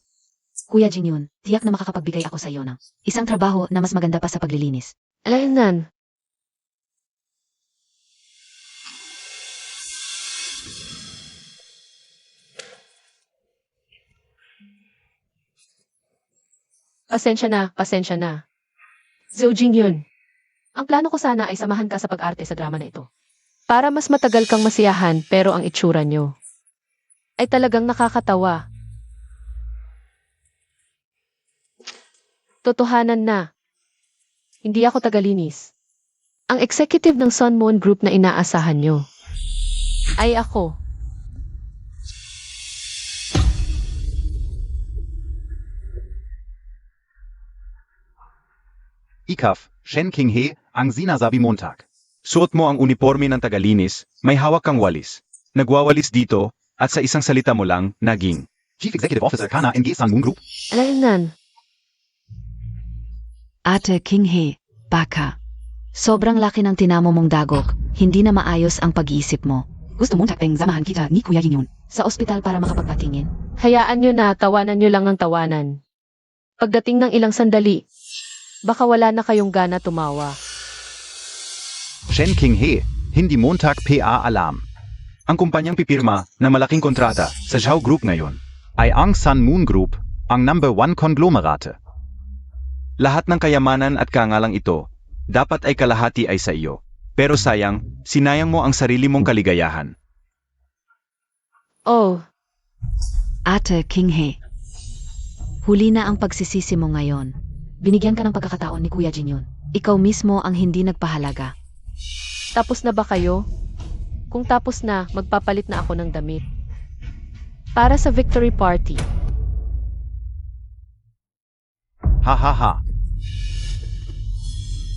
Kuya Jingyun, tiyak na makakapagbigay ako sa iyo ng isang trabaho na mas maganda pa sa paglilinis. Alaynan. Pasensya na, pasensya na. Zhou Jingyun, ang plano ko sana ay samahan ka sa pag-arte sa drama na ito. Para mas matagal kang masiyahan pero ang itsura nyo ay talagang nakakatawa. Totohanan na. Hindi ako tagalinis. Ang executive ng Sun Moon Group na inaasahan nyo ay ako. Ikaf, Shen Kinghe, ang sinasabi Montag. Suot mo ang uniforme ng tagalinis, may hawak kang walis. Nagwawalis dito, at sa isang salita mo lang, naging. Chief Executive Officer Kana NG Sun Moon Group. Alaynan. Ate Kinghe, baka. Sobrang laki ng tinamo mong dagok, hindi na maayos ang pag-iisip mo. Gusto mong takpeng samahan kita ni Kuya Jingyun sa ospital para makapagpatingin. Hayaan nyo na, tawanan nyo lang ng tawanan. Pagdating ng ilang sandali, baka wala na kayong gana tumawa. Shen Kinghe, hindi Montag PA Alarm. Ang kumpanyang pipirma na malaking kontrata sa Zhao Group ngayon. Ay ang Sun Moon Group, ang number 1 konglomerate. Lahat ng kayamanan at kangalang ito, dapat ay kalahati ay sa iyo. Pero sayang, sinayang mo ang sarili mong kaligayahan. Oh, Ate Kinghe, huli na ang pagsisisi mo ngayon. Binigyan ka ng pagkakataon ni Kuya Jingyun. Ikaw mismo ang hindi nagpahalaga. tapos na ba kayo? Kung tapos na, magpapalit na ako ng damit. Para sa victory party. Ha ha ha.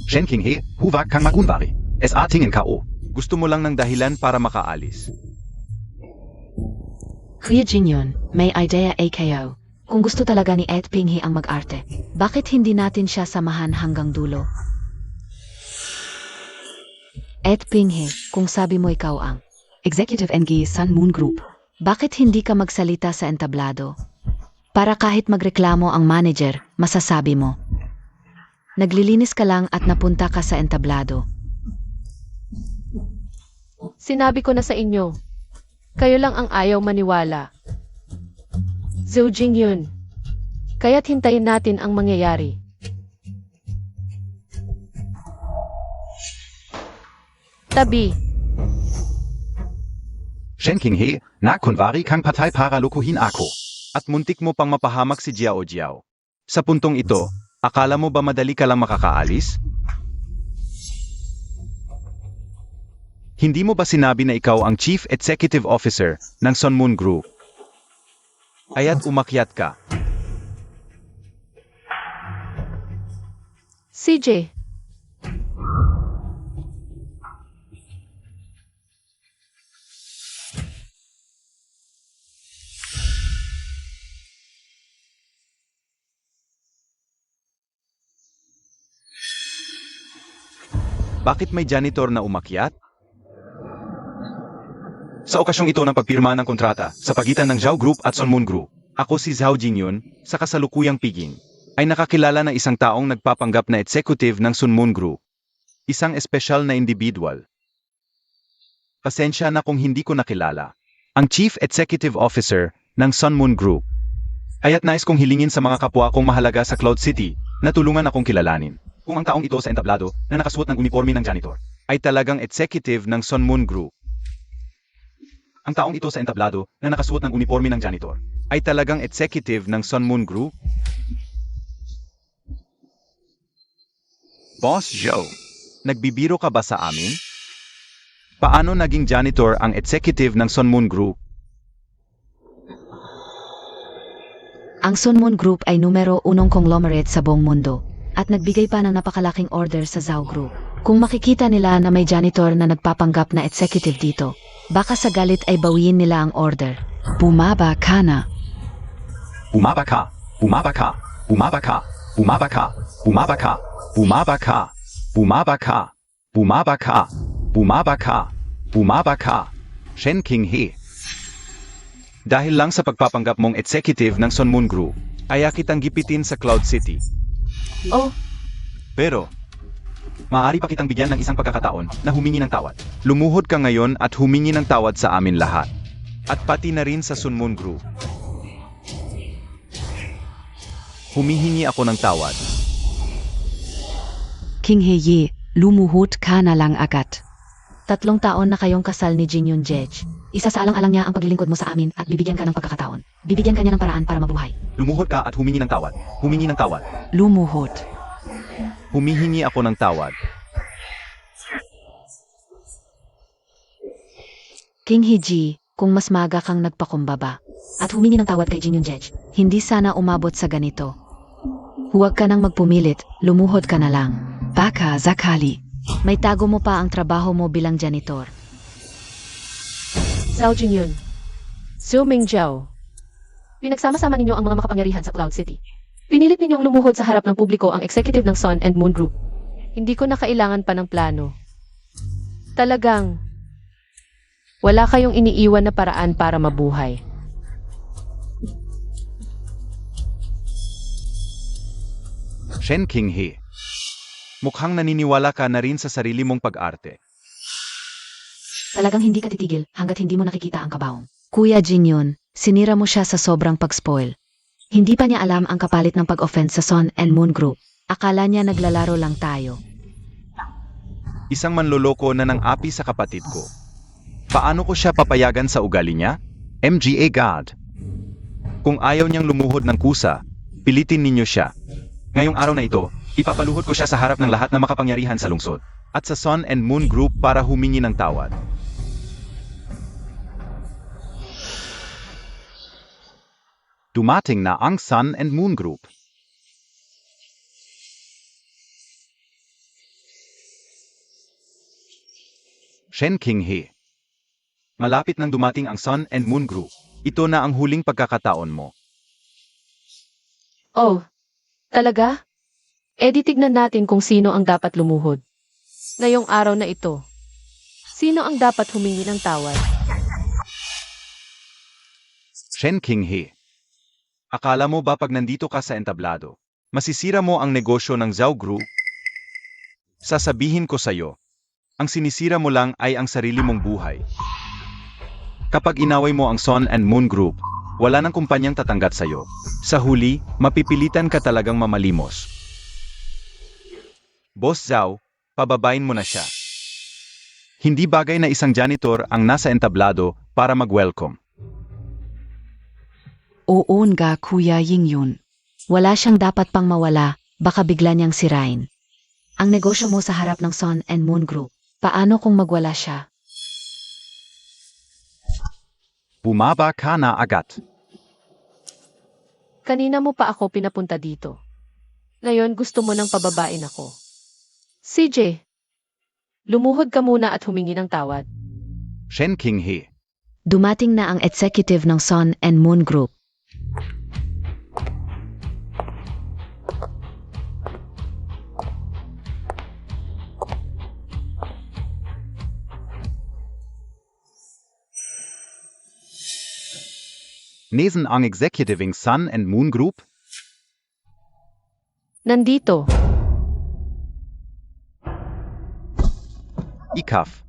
Shen Kinghe, huwag kang magunwari. SA tingin KO. Gusto mo lang ng dahilan para makaalis. Kuya Jinyon, may idea AKO. Kung gusto talaga ni Ed Pinghe ang mag-arte, bakit hindi natin siya samahan hanggang dulo? Ed Pinghe, kung sabi mo ikaw ang Executive NG Sun Moon Group, bakit hindi ka magsalita sa entablado? Para kahit magreklamo ang manager, masasabi mo. Naglilinis ka lang at napunta ka sa entablado. Sinabi ko na sa inyo. Kayo lang ang ayaw maniwala. Zhou Jingyun. Kaya't hintayin natin ang mangyayari. Tabi. Shen Qinghe, na kunwari kang patay para lukuhin ako. At muntik mo pang mapahamak si Jiao Jiao. Sa puntong ito, akala mo ba madali ka lang makakaalis? Hindi mo ba sinabi na ikaw ang Chief Executive Officer ng Sun Moon Group? Aya't umakyat ka. CJ. Bakit may janitor na umakyat? Sa okasyong ito ng pagpirma ng kontrata sa pagitan ng Zhao Group at Sun Moon Group, ako si Zhao Jingyun, sa kasalukuyang piging, ay nakakilala na isang taong nagpapanggap na executive ng Sun Moon Group. Isang espesyal na individual. Pasensya na kung hindi ko nakilala. Ang Chief Executive Officer ng Sun Moon Group. Kaya't nais kong hilingin sa mga kapwa kong mahalaga sa Cloud City na tulungan akong kilalanin. Kung ang taong ito sa entablado na nakasuot ng uniforme ng janitor ay talagang executive ng Sun Moon Group. Ang taong ito sa entablado na nakasuot ng uniforme ng janitor ay talagang executive ng Sun Moon Group. Boss Joe, nagbibiro ka ba sa amin? Paano naging janitor ang executive ng Sun Moon Group? Ang Sun Moon Group ay numero 1 conglomerate sa buong mundo at nagbigay pa ng napakalaking order sa Zhao Group. Kung makikita nila na may janitor na nagpapanggap na executive dito, baka sa galit ay bawiin nila ang order. Bumaba ka na. Bumaba ka! Bumaba ka! Bumaba ka! Bumaba ka! Bumaba ka! Bumaba ka! Bumaba ka! Bumaba ka! Bumaba ka! Bumaba ka! Shen Qinghe. Dahil lang sa pagpapanggap mong executive ng Sun Moon Group, kaya kitang gipitin sa Cloud City. Oh, Pero, maaari pa kitang bigyan ng isang pagkakataon na humingi ng tawad. Lumuhod ka ngayon at humingi ng tawad sa amin lahat. At pati na rin sa Sun Moon Group. Humihingi ako ng tawad. Qinghe Ye, lumuhod ka na lang agad. 3 taon na kayong kasal ni Jingyun Jej. Isasaalang-alang niya ang paglilingkod mo sa amin at bibigyan ka ng pagkakataon. Bibigyan ka niya ng paraan para mabuhay. Lumuhod ka at humingi ng tawad. Humingi ng tawad. Lumuhod. Humihingi ako ng tawad. Qinghe Ji, kung mas maga kang nagpakumbaba at humingi ng tawad kay Jingyun Jej, hindi sana umabot sa ganito. Huwag ka nang magpumilit, lumuhod ka na lang. Baka zakali. May tago mo pa ang trabaho mo bilang janitor. Zhao Jingyun. Zhou Mingjiao. Pinagsama-sama ninyo ang mga makapangyarihan sa Cloud City. Pinilit ninyong lumuhod sa harap ng publiko ang executive ng Sun and Moon Group. Hindi ko na kailangan pa ng plano. Talagang, wala kayong iniiwan na paraan para mabuhay. Shen Qinghe. Mukhang naniniwala ka na rin sa sarili mong pag-arte. Talagang hindi ka titigil hanggat hindi mo nakikita ang kabaong. Kuya Jingyun, sinira mo siya sa sobrang pag-spoil. Hindi pa niya alam ang kapalit ng pag-offense sa Sun and Moon Group. Akala niya naglalaro lang tayo. Isang manloloko na ng api sa kapatid ko. Paano ko siya papayagan sa ugali niya? MGA God. Kung ayaw niyang lumuhod ng kusa, pilitin ninyo siya. Ngayong araw na ito, ipapaluhod ko siya sa harap ng lahat na makapangyarihan sa lungsod at sa Sun and Moon Group para humingi ng tawad. Dumating na ang Sun and Moon Group. Shen Qinghe. Malapit nang dumating ang Sun and Moon Group. Ito na ang huling pagkakataon mo. Oh, talaga? E di tignan natin kung sino ang dapat lumuhod. Ngayong araw na ito, sino ang dapat humingi ng tawad? Shen Qinghe. Akala mo ba pag nandito ka sa entablado, masisira mo ang negosyo ng Zhao Group? Sasabihin ko sa'yo, ang sinisira mo lang ay ang sarili mong buhay. Kapag inaway mo ang Sun and Moon Group, wala nang kumpanyang tatanggap sa'yo. Sa huli, mapipilitan ka talagang mamalimos. Boss Zhao, pababain mo na siya. Hindi bagay na isang janitor ang nasa entablado para mag-welcome. Oo nga, Kuya Yingyun. Wala siyang dapat pang mawala, baka bigla niyang sirain. Ang negosyo mo sa harap ng Sun and Moon Group, paano kung magwala siya? Bumaba ka na agad. Kanina mo pa ako pinapunta dito. Ngayon gusto mo nang pababain ako. CJ, lumuhod ka muna at humingi ng tawad. Shen Qinghe. Dumating na ang executive ng Sun and Moon Group. Nesen ang executiving Sun and Moon Group? Nandito. Ikaf.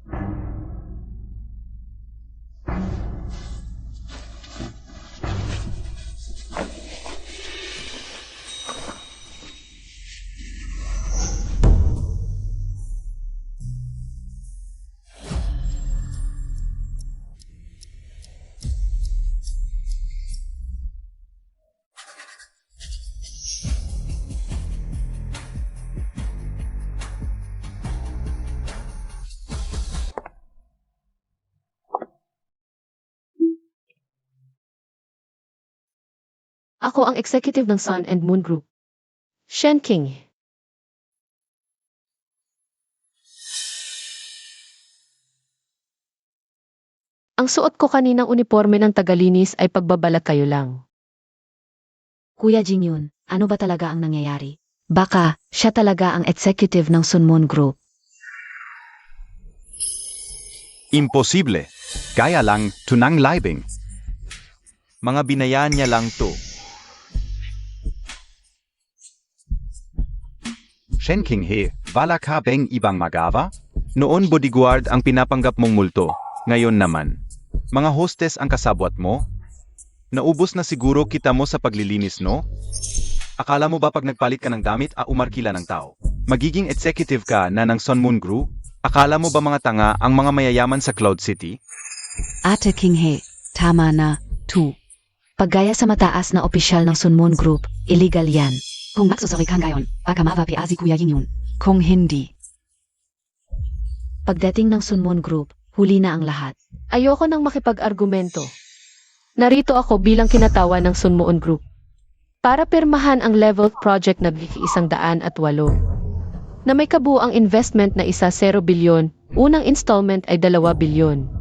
Ako ang executive ng Sun and Moon Group. Shen King. Ang suot ko kaninang uniforme ng tagalinis ay pagbabalag kayo lang. Kuya Jingyun, ano ba talaga ang nangyayari? Baka, siya talaga ang executive ng Sun Moon Group. Imposible. Gaya lang, tunang libing. Mga binayaan niya lang to. Shen Qinghe, wala ka bang ibang magawa? Noon bodyguard ang pinapanggap mong multo. Ngayon naman, mga hostess ang kasabwat mo? Naubos na siguro kita mo sa paglilinis, no? Akala mo ba pag nagpalit ka ng damit umarkila ng tao? Magiging executive ka na ng Sun Moon Group? Akala mo ba mga tanga ang mga mayayaman sa Cloud City? Ate Qinghe, tama na, 2. Paggaya sa mataas na opisyal ng Sun Moon Group, illegal yan. Kung magsusuri ka ngayon, baka mapapiasi Kuya Yingyun. Kung hindi. Pagdating ng Sun Moon Group, huli na ang lahat. Ayoko nang makipag-argumento. Narito ako bilang kinatawan ng Sun Moon Group. Para pirmahan ang level project na 108 na may kabuang investment na 0 bilyon, unang installment ay 2 bilyon.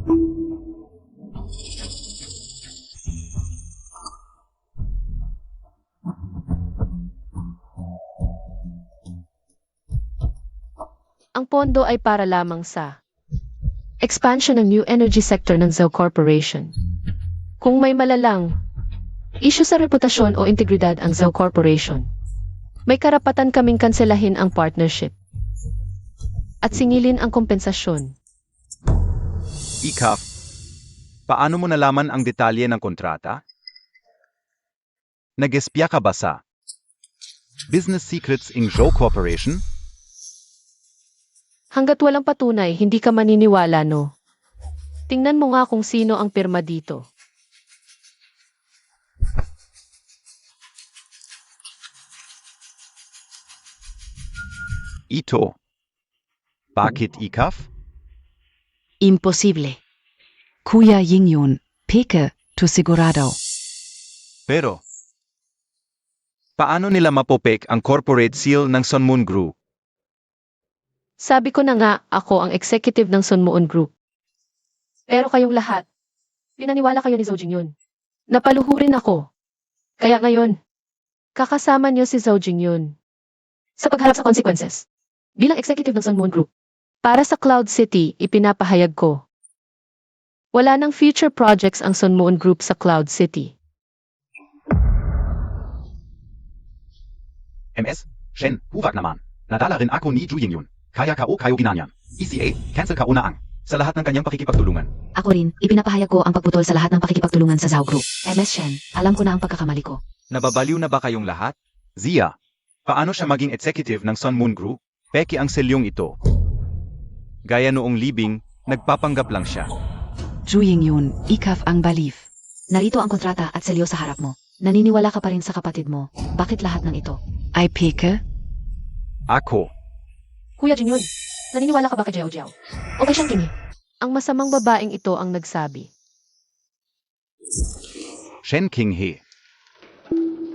Ang pondo ay para lamang sa expansion ng new energy sector ng Zhao Corporation. Kung may malalang issue sa reputasyon o integridad ang Zhao Corporation, may karapatan kaming kanselahin ang partnership at singilin ang kompensasyon. Ikaf, paano mo nalaman ang detalye ng kontrata? Nag-espya ka ba sa Business Secrets in Zhou Corporation? Hanggat walang patunay, hindi ka maniniwala, no? Tingnan mo nga kung sino ang pirma dito. Ito. Bakit Ikaf? Imposible. Kuya Yingyun, peke, to sigurado. Pero, paano nila mapopek ang corporate seal ng Sun Moon Group? Sabi ko na nga, ako ang executive ng Sun Moon Group. Pero kayong lahat, pinaniwala kayo ni Zhou Jingyun. Napaluhurin ako. Kaya ngayon, kakasama niyo si Zhao Jingyun sa pagharap sa consequences. Bilang executive ng Sun Moon Group, para sa Cloud City, ipinapahayag ko. Wala nang future projects ang Sun Moon Group sa Cloud City. MS, Shen, huwag naman. Nadala rin ako ni Ju Yingyun. Kaya kao kayo ginanyan. ECA, cancel ka unaang. Sa lahat ng kanyang pakikipagtulungan. Ako rin, ipinapahayag ko ang pagputol sa lahat ng pakikipagtulungan sa Zhao Group. MS Shen, alam ko na ang pagkakamali ko. Nababaliw na ba kayong lahat? Zia, paano siya maging executive ng Sun Moon Group? Peki ang selyong ito. Gaya noong libing, nagpapanggap lang siya. Zhu Yingyun, ikaf ang belief. Narito ang kontrata at selyo sa harap mo. Naniniwala ka pa rin sa kapatid mo. Bakit lahat ng ito? Ay peke? Ako, Kuya Jingyun, naniniwala ka ba kay Jiao Jiao? O kay Shen King? Ang masamang babaeng ito ang nagsabi. Shen King He.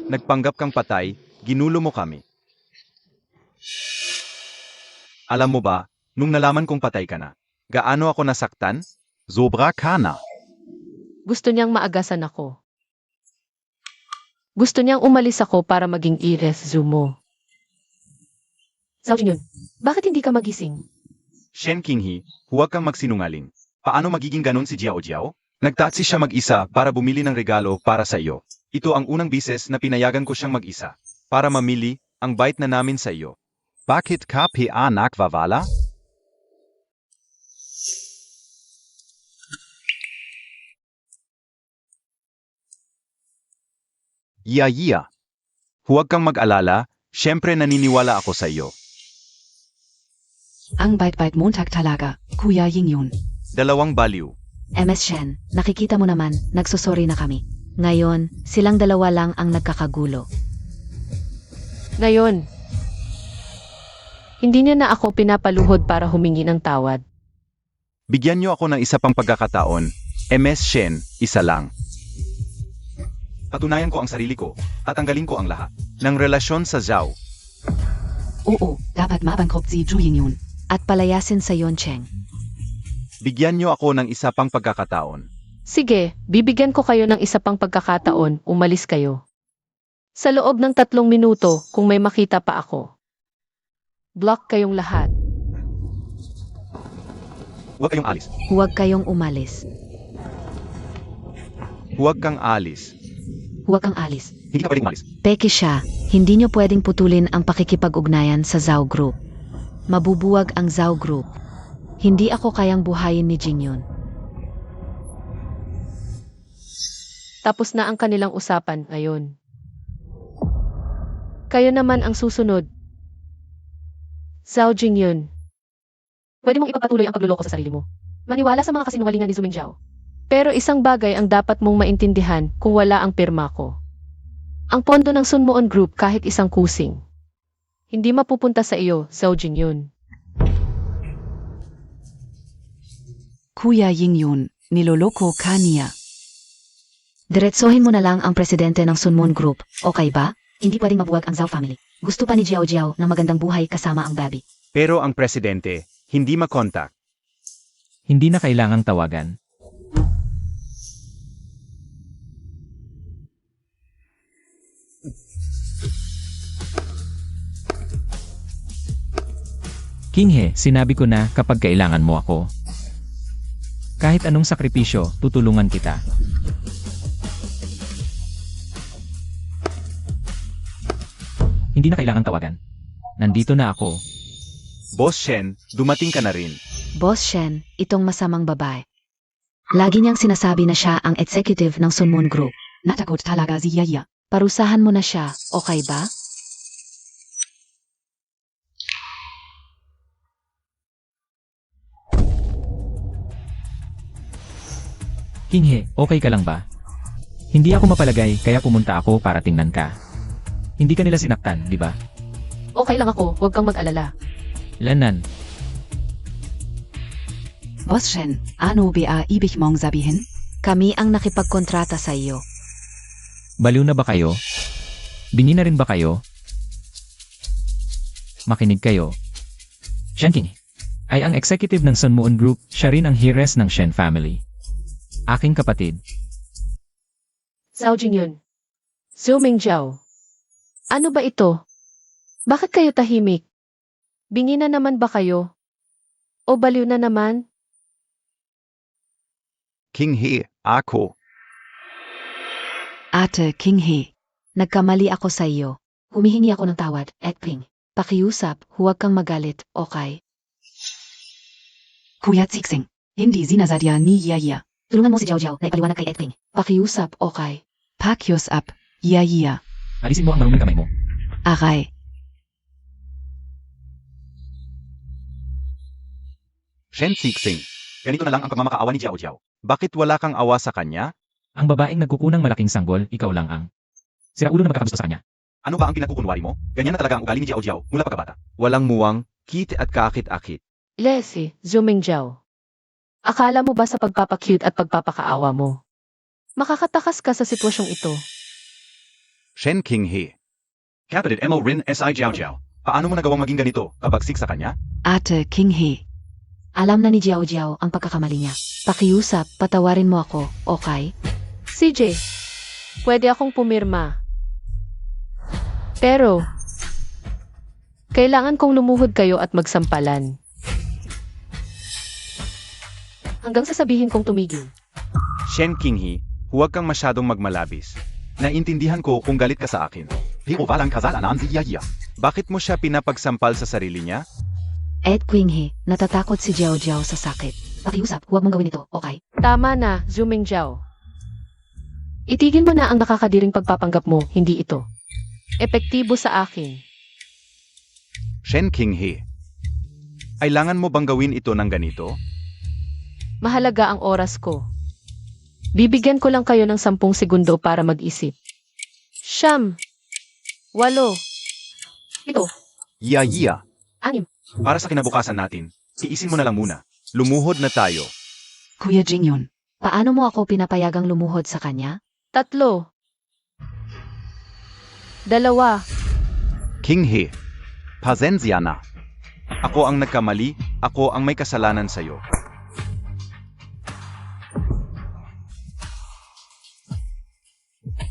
Nagpanggap kang patay, ginulo mo kami. Alam mo ba, nung nalaman kong patay ka na, gaano ako nasaktan? Sobra ka na. Gusto niyang maagasan ako. Gusto niyang umalis ako para maging i-resume mo. Zhao Jingyun, bakit hindi ka magising? Shen King He, huwag kang magsinungaling. Paano magiging ganon si Jiao Jiao? Nagtaksi siya mag-isa para bumili ng regalo para sa iyo. Ito ang unang bises na pinayagan ko siyang mag-isa. Para mamili ang bite na namin sa iyo. Bakit ka pa nakwavala? Yeah. Huwag kang mag-alala, syempre naniniwala ako sa iyo. Ang bait-bait Montag talaga, Kuya Yingyun. Dalawang baliw. MS Shen, nakikita mo naman, nagsusori na kami. Ngayon, silang dalawa lang ang nagkakagulo. Ngayon, hindi niya na ako pinapaluhod para humingi ng tawad. Bigyan niyo ako ng isa pang pagkakataon. MS Shen, isa lang. Patunayan ko ang sarili ko, at tanggalin ko ang lahat. Ng relasyon sa Zhao. Oo, dapat mabangkrop si Zhu Yingyun. At palayasin sa Yon Cheng. Bigyan niyo ako ng isa pang pagkakataon. Sige, bibigyan ko kayo ng isa pang pagkakataon, umalis kayo. Sa loob ng 3 minuto, kung may makita pa ako. Block kayong lahat. Huwag kayong alis. Huwag kayong umalis. Huwag kang alis. Huwag kang alis. Hindi ka pwedeng umalis. Peke siya, hindi niyo pwedeng putulin ang pakikipag-ugnayan sa Zhao Group. Mabubuwag ang Zhao Group. Hindi ako kayang buhayin ni Jingyun. Tapos na ang kanilang usapan ngayon. Kayo naman ang susunod. Zhao Jingyun. Pwede mong ipagpatuloy ang pagluloko sa sarili mo. Maniwala sa mga kasinungalingan ni Zuming Zhao. Pero isang bagay ang dapat mong maintindihan kung wala ang pirma ko. Ang pondo ng Sun Moon Group kahit isang kusing. Hindi mapupunta sa iyo, Zhao Jingyun. Kuya Yingyun, niloloko ka niya. Diretsohin mo na lang ang presidente ng Sun Moon Group, okay ba? Hindi pwedeng mabuwag ang Zhao family. Gusto pa ni Jiao Jiao ng magandang buhay kasama ang baby. Pero ang presidente, hindi makontak. Hindi na kailangang tawagan. King He, sinabi ko na kapag kailangan mo ako. Kahit anong sakripisyo, tutulungan kita. Hindi na kailangang tawagan. Nandito na ako. Boss Shen, dumating ka na rin. Boss Shen, itong masamang babae. Lagi niyang sinasabi na siya ang executive ng Sun Moon Group. Natakot talaga si Yaya. Parusahan mo na siya, okay ba? King He, okay ka lang ba? Hindi ako mapalagay kaya pumunta ako para tingnan ka. Hindi ka nila sinaktan, di ba? Okay lang ako, huwag kang mag-alala. Lanan, Boss Shen, ano ba ibig mong sabihin? Kami ang nakipagkontrata sa iyo. baliw na ba kayo? Bingi na rin ba kayo? Makinig kayo. Shen King ay ang executive ng Sun Moon Group, siya rin ang heiress ng Shen family. Aking kapatid. Zhao Jingyun. Zhou Mingjiao. Ano ba ito? Bakit kayo tahimik? Bingi na naman ba kayo? O baliw na naman? King He, ako. Ate King He, nagkamali ako sa iyo. Humihingi ako ng tawad, Ekping. Pakiusap, huwag kang magalit, okay? Kuya Siksing, hindi sinasadya ni Yaya. Tulungan mo si Jiao Jiao na ipaliwanag kay Ekping. Pakiusap, okay? Pakiusap, Yaya. Alisin mo ang maruming kamay mo. Okay. Shen Siksing, ganito na lang ang pagmamakaawa ni Jiao Jiao. Bakit wala kang awa sa kanya? Ang babaeng nagkukunang malaking sanggol, ikaw lang ang siraulo na magkakagusto sa kanya. Ano ba ang pinagkukunwari mo? Ganyan na talaga ang ugali ni Jiao Jiao mula pagkabata. Walang muwang, kit at kaakit-akit. Lesi, Zhou Mingjiao. Akala mo ba sa pagpapacute at pagpapakaawa mo? Makakatakas ka sa sitwasyong ito. Shen King He, Kapatid Mo Rin Si Jiao Jiao. Paano mo nagawang maging ganito, kabagsik sa kanya? Ate King He. Alam na ni Jiao Jiao ang pagkakamali niya. Pakiusap, patawarin mo ako, okay? CJ, pwede akong pumirma. Pero, kailangan kong lumuhod kayo at magsampalan. Hanggang sasabihin kong tumigil. Shen King He, huwag kang masyadong magmalabis. Naintindihan ko kung galit ka sa akin. Di ko walang kasalanan si Yaya. Bakit mo siya pinapagsampal sa sarili niya? Ed Queen He, natatakot si Jiao Jiao sa sakit. Pakiusap, huwag mong gawin ito, okay? Tama na, Zhou Mingjiao. Itigil mo na ang nakakadiring pagpapanggap mo, hindi ito. Epektibo sa akin. Shen King He, kailangan mo bang gawin ito ng ganito? Mahalaga ang oras ko. Bibigyan ko lang kayo ng 10 segundo para mag-isip. 9, 8, 7, Yaya, 6. Para sa kinabukasan natin, iisin mo na lang muna. lumuhod na tayo. Kuya Jingyun, paano mo ako pinapayagang lumuhod sa kanya? 3, 2. King He, pasensya na. Ako ang nagkamali, ako ang may kasalanan sa'yo.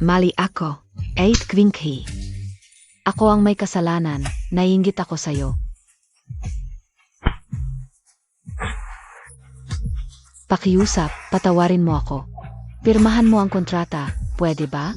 Mali ako, 8 Queen He. Ako ang may kasalanan, naiinggit ako sa'yo. Pakiusap, patawarin mo ako. Pirmahan mo ang kontrata, pwede ba?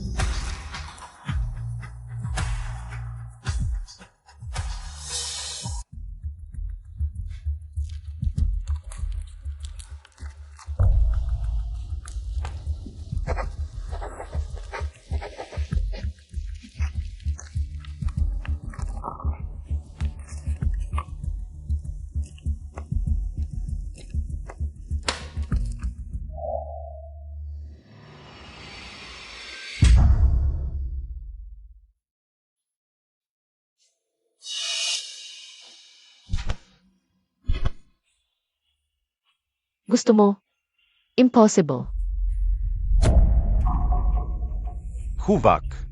Gusto mo? Impossible. Huvak.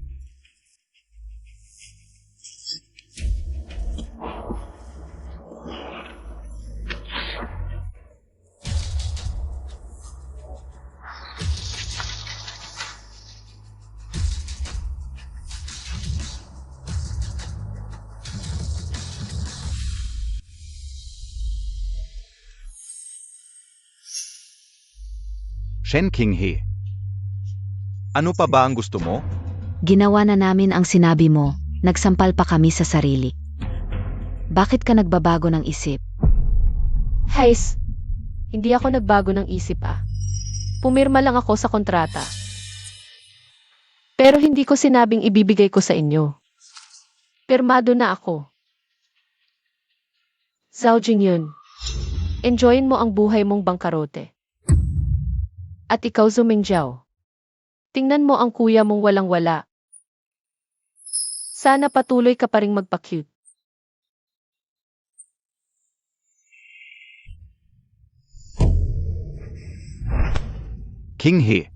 Shen King He. Ano pa ba ang gusto mo? Ginawa na namin ang sinabi mo, nagsampal pa kami sa sarili. Bakit ka nagbabago ng isip? Heis, hindi ako nagbago ng isip Pumirma lang ako sa kontrata. Pero hindi ko sinabing ibibigay ko sa inyo. Pirmado na ako. Zhao Jingyun, enjoyin mo ang buhay mong bangkarote. At ikaw, Zhou Mingjiao, tingnan mo ang kuya mong walang-wala. Sana patuloy ka pa ring magpa-cute. King He.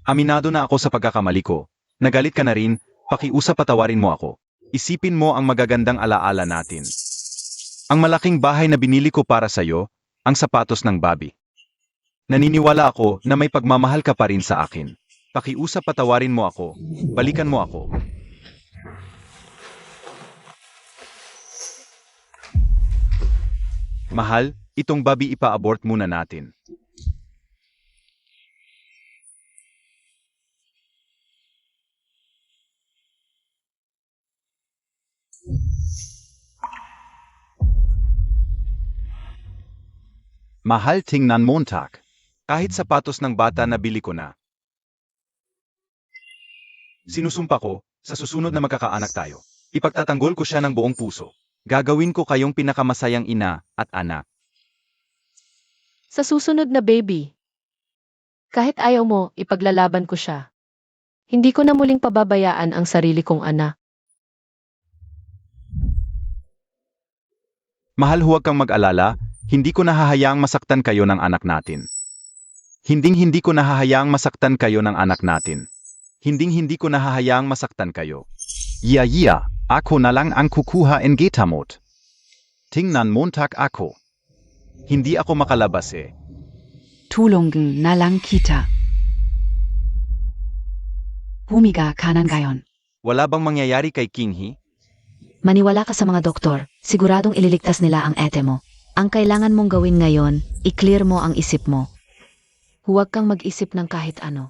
Aminado na ako sa pagkakamali ko. Nagalit ka na rin, pakiusap patawarin mo ako. Isipin mo ang magagandang alaala natin. Ang malaking bahay na binili ko para sa'yo, ang sapatos ng Bobby. Naniniwala ako na may pagmamahal ka pa rin sa akin. Pakiusap patawarin mo ako. Balikan mo ako. Mahal, itong babi ipa-abort muna natin. Mahal, tingnan Montag. Kahit sapatos ng bata nabili ko na. Sinusumpa ko, sa susunod na magkakaanak tayo, ipagtatanggol ko siya ng buong puso. Gagawin ko kayong pinakamasayang ina at anak. Sa susunod na baby. Kahit ayaw mo, ipaglalaban ko siya. Hindi ko na muling pababayaan ang sarili kong anak. Mahal, huwag kang mag-alala, hindi ko nahahayaang masaktan kayo ng anak natin. Hindi ko nahahayaang masaktan kayo ng anak natin. Hindi ko nahahayaang masaktan kayo. Yeah, ako na lang ang kukuha ng getamot. Tingnan Montag ako. Hindi ako makalabas eh. Tulungan na lang kita. Humiga ka ng gayon. Wala bang mangyayari kay Kinghi? Maniwala ka sa mga doktor, siguradong ililigtas nila ang ete mo. Ang kailangan mong gawin ngayon, i-clear mo ang isip mo. Huwag kang mag-isip ng kahit ano.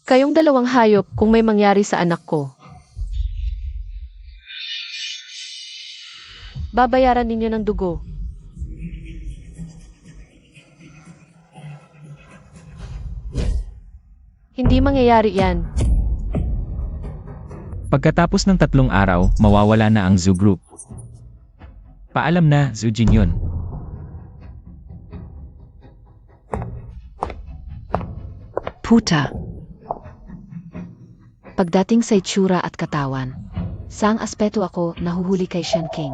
Kayong dalawang hayop kung may mangyari sa anak ko. Babayaran ninyo ng dugo. Hindi mangyayari yan. Pagkatapos ng 3 araw, mawawala na ang Zoo Group. Paalam na, Zhu Jingyun. Puta. Pagdating sa itsura at katawan, saang aspeto ako nahuhuli kay Shen King?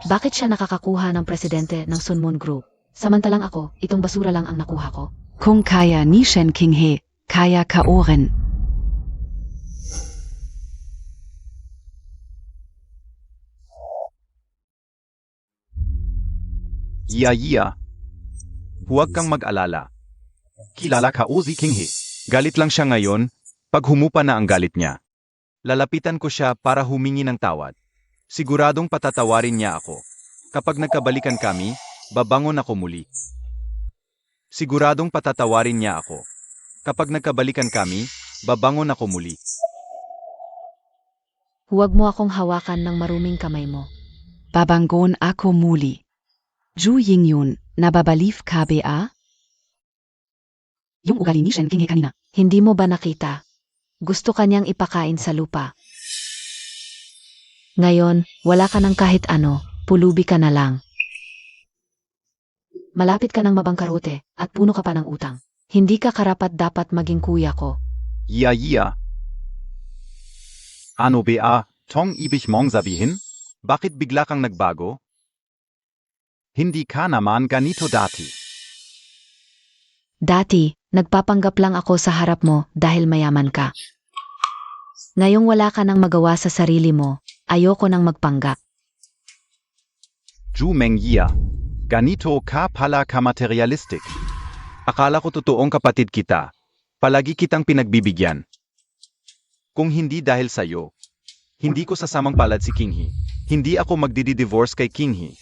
Bakit siya nakakakuha ng presidente ng Sun Moon Group? Samantalang ako, itong basura lang ang nakuha ko. Kung kaya ni Shen King he, kaya ka rin. Yeah. Huwag kang mag-alala. Kilala ka o si Kinghi. Galit lang siya ngayon, pag humupa na ang galit niya. Lalapitan ko siya para humingi ng tawad. Siguradong patatawarin niya ako. Kapag nagkabalikan kami, babangon ako muli. Siguradong patatawarin niya ako. Kapag nagkabalikan kami, babangon ako muli. Huwag mo akong hawakan ng maruming kamay mo. Babangon ako muli. Zhu Yingyun, nababalif ka ba? Yung ugali ni Shen King kanina. Hindi mo ba nakita? Gusto kanyang ipakain sa lupa. Ngayon, wala ka ng kahit ano, pulubi ka na lang. Malapit ka ng mabangkarote at puno ka pa ng utang. Hindi ka karapat dapat maging kuya ko. Yeah. Ano ba, tong ibig mong sabihin? Bakit bigla kang nagbago? Hindi ka naman ganito dati. Dati, nagpapanggap lang ako sa harap mo dahil mayaman ka. Ngayong wala ka nang magawa sa sarili mo, ayoko nang magpanggap. Zhu Mengyia, ganito ka pala ka-materialistic. Akala ko totoong kapatid kita. Palagi kitang pinagbibigyan. Kung hindi dahil sa'yo, hindi ko sasamang palad si Kinghi. Hindi ako magdidivorce kay Kinghi.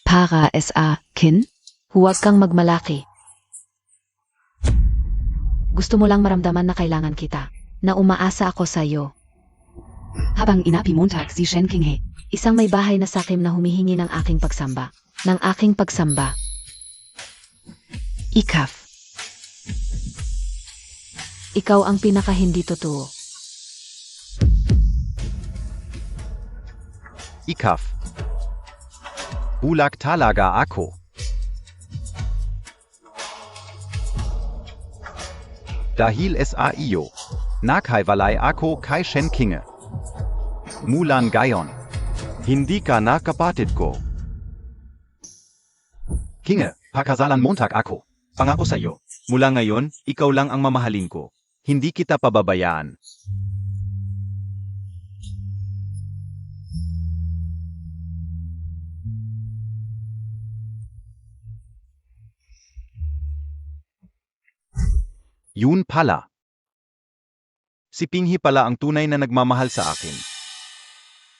Para sa akin, huwag kang magmalaki. Gusto mo lang maramdaman na kailangan kita, na umaasa ako sa iyo. Habang inapimuntag si Shen King isang may bahay na sakim na humihingi ng aking pagsamba. Ikaf. Ikaw ang pinaka hindi totoo. Ikaf. Bulag talaga ako. Dahil sa iyo, nakhiwalay ako kay Shen King. Mulan gayon, hindi ka na kapatid ko. King, pakasalan Montag ako. Pangako sa'yo. Mula ngayon, ikaw lang ang mamahalin ko. Hindi kita pababayaan. Yun pala. Si Pinghi pala ang tunay na nagmamahal sa akin.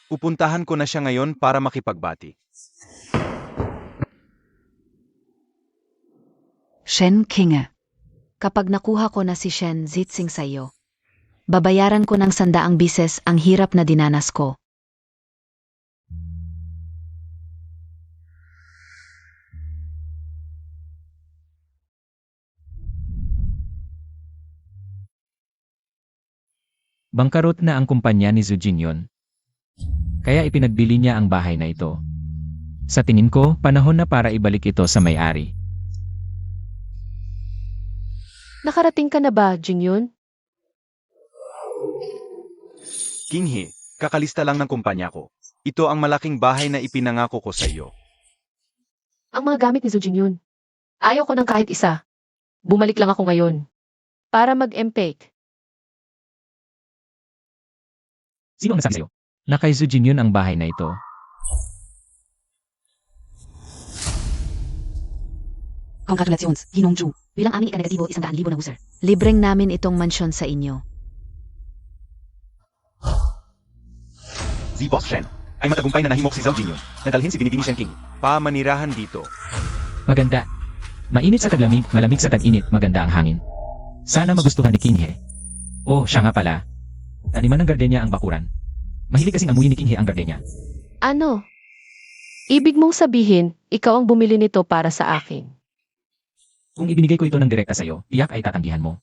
Pupuntahan ko na siya ngayon para makipagbati. Shen Kinge. Kapag nakuha ko na si Shen Zitsing sa'yo, babayaran ko ng 100 bises ang hirap na dinanas ko. Bangkarot na ang kumpanya ni Zhu Jingyon. Kaya ipinagbili niya ang bahay na ito. Sa tingin ko, panahon na para ibalik ito sa may-ari. Nakarating ka na ba, Jingyun? Kinghe, kakalista lang ng kumpanya ko. Ito ang malaking bahay na ipinangako ko sa iyo. Ang mga gamit ni Zhu Jingyun. Ayaw ko ng kahit isa. Bumalik lang ako ngayon. Para mag-empake. Sino ang nagsabi sa'yo? Na kay Zhu Jingyon ang bahay na ito. Congratulations, Ginong Zhu. Bilang aming ikanegatibo 100,000 na user. Libreng namin itong mansyon sa inyo. Si Boss Shen ay matagumpay na nahimok si Zhao Jingyon na dalhin si Binibini Shen King. Pamanirahan dito. Maganda. Mainit sa taglamig, malamig sa tag-init, maganda ang hangin. Sana magustuhan ni Kinghe. Oh, siya nga pala. Taniman ng gardenia ang bakuran. Mahilig kasing amuyin ni Kinghe ang gardenia. Ano? Ibig mong sabihin, ikaw ang bumili nito para sa akin. Kung ibinigay ko ito ng direkta sa'yo, iyak ay tatanggihan mo.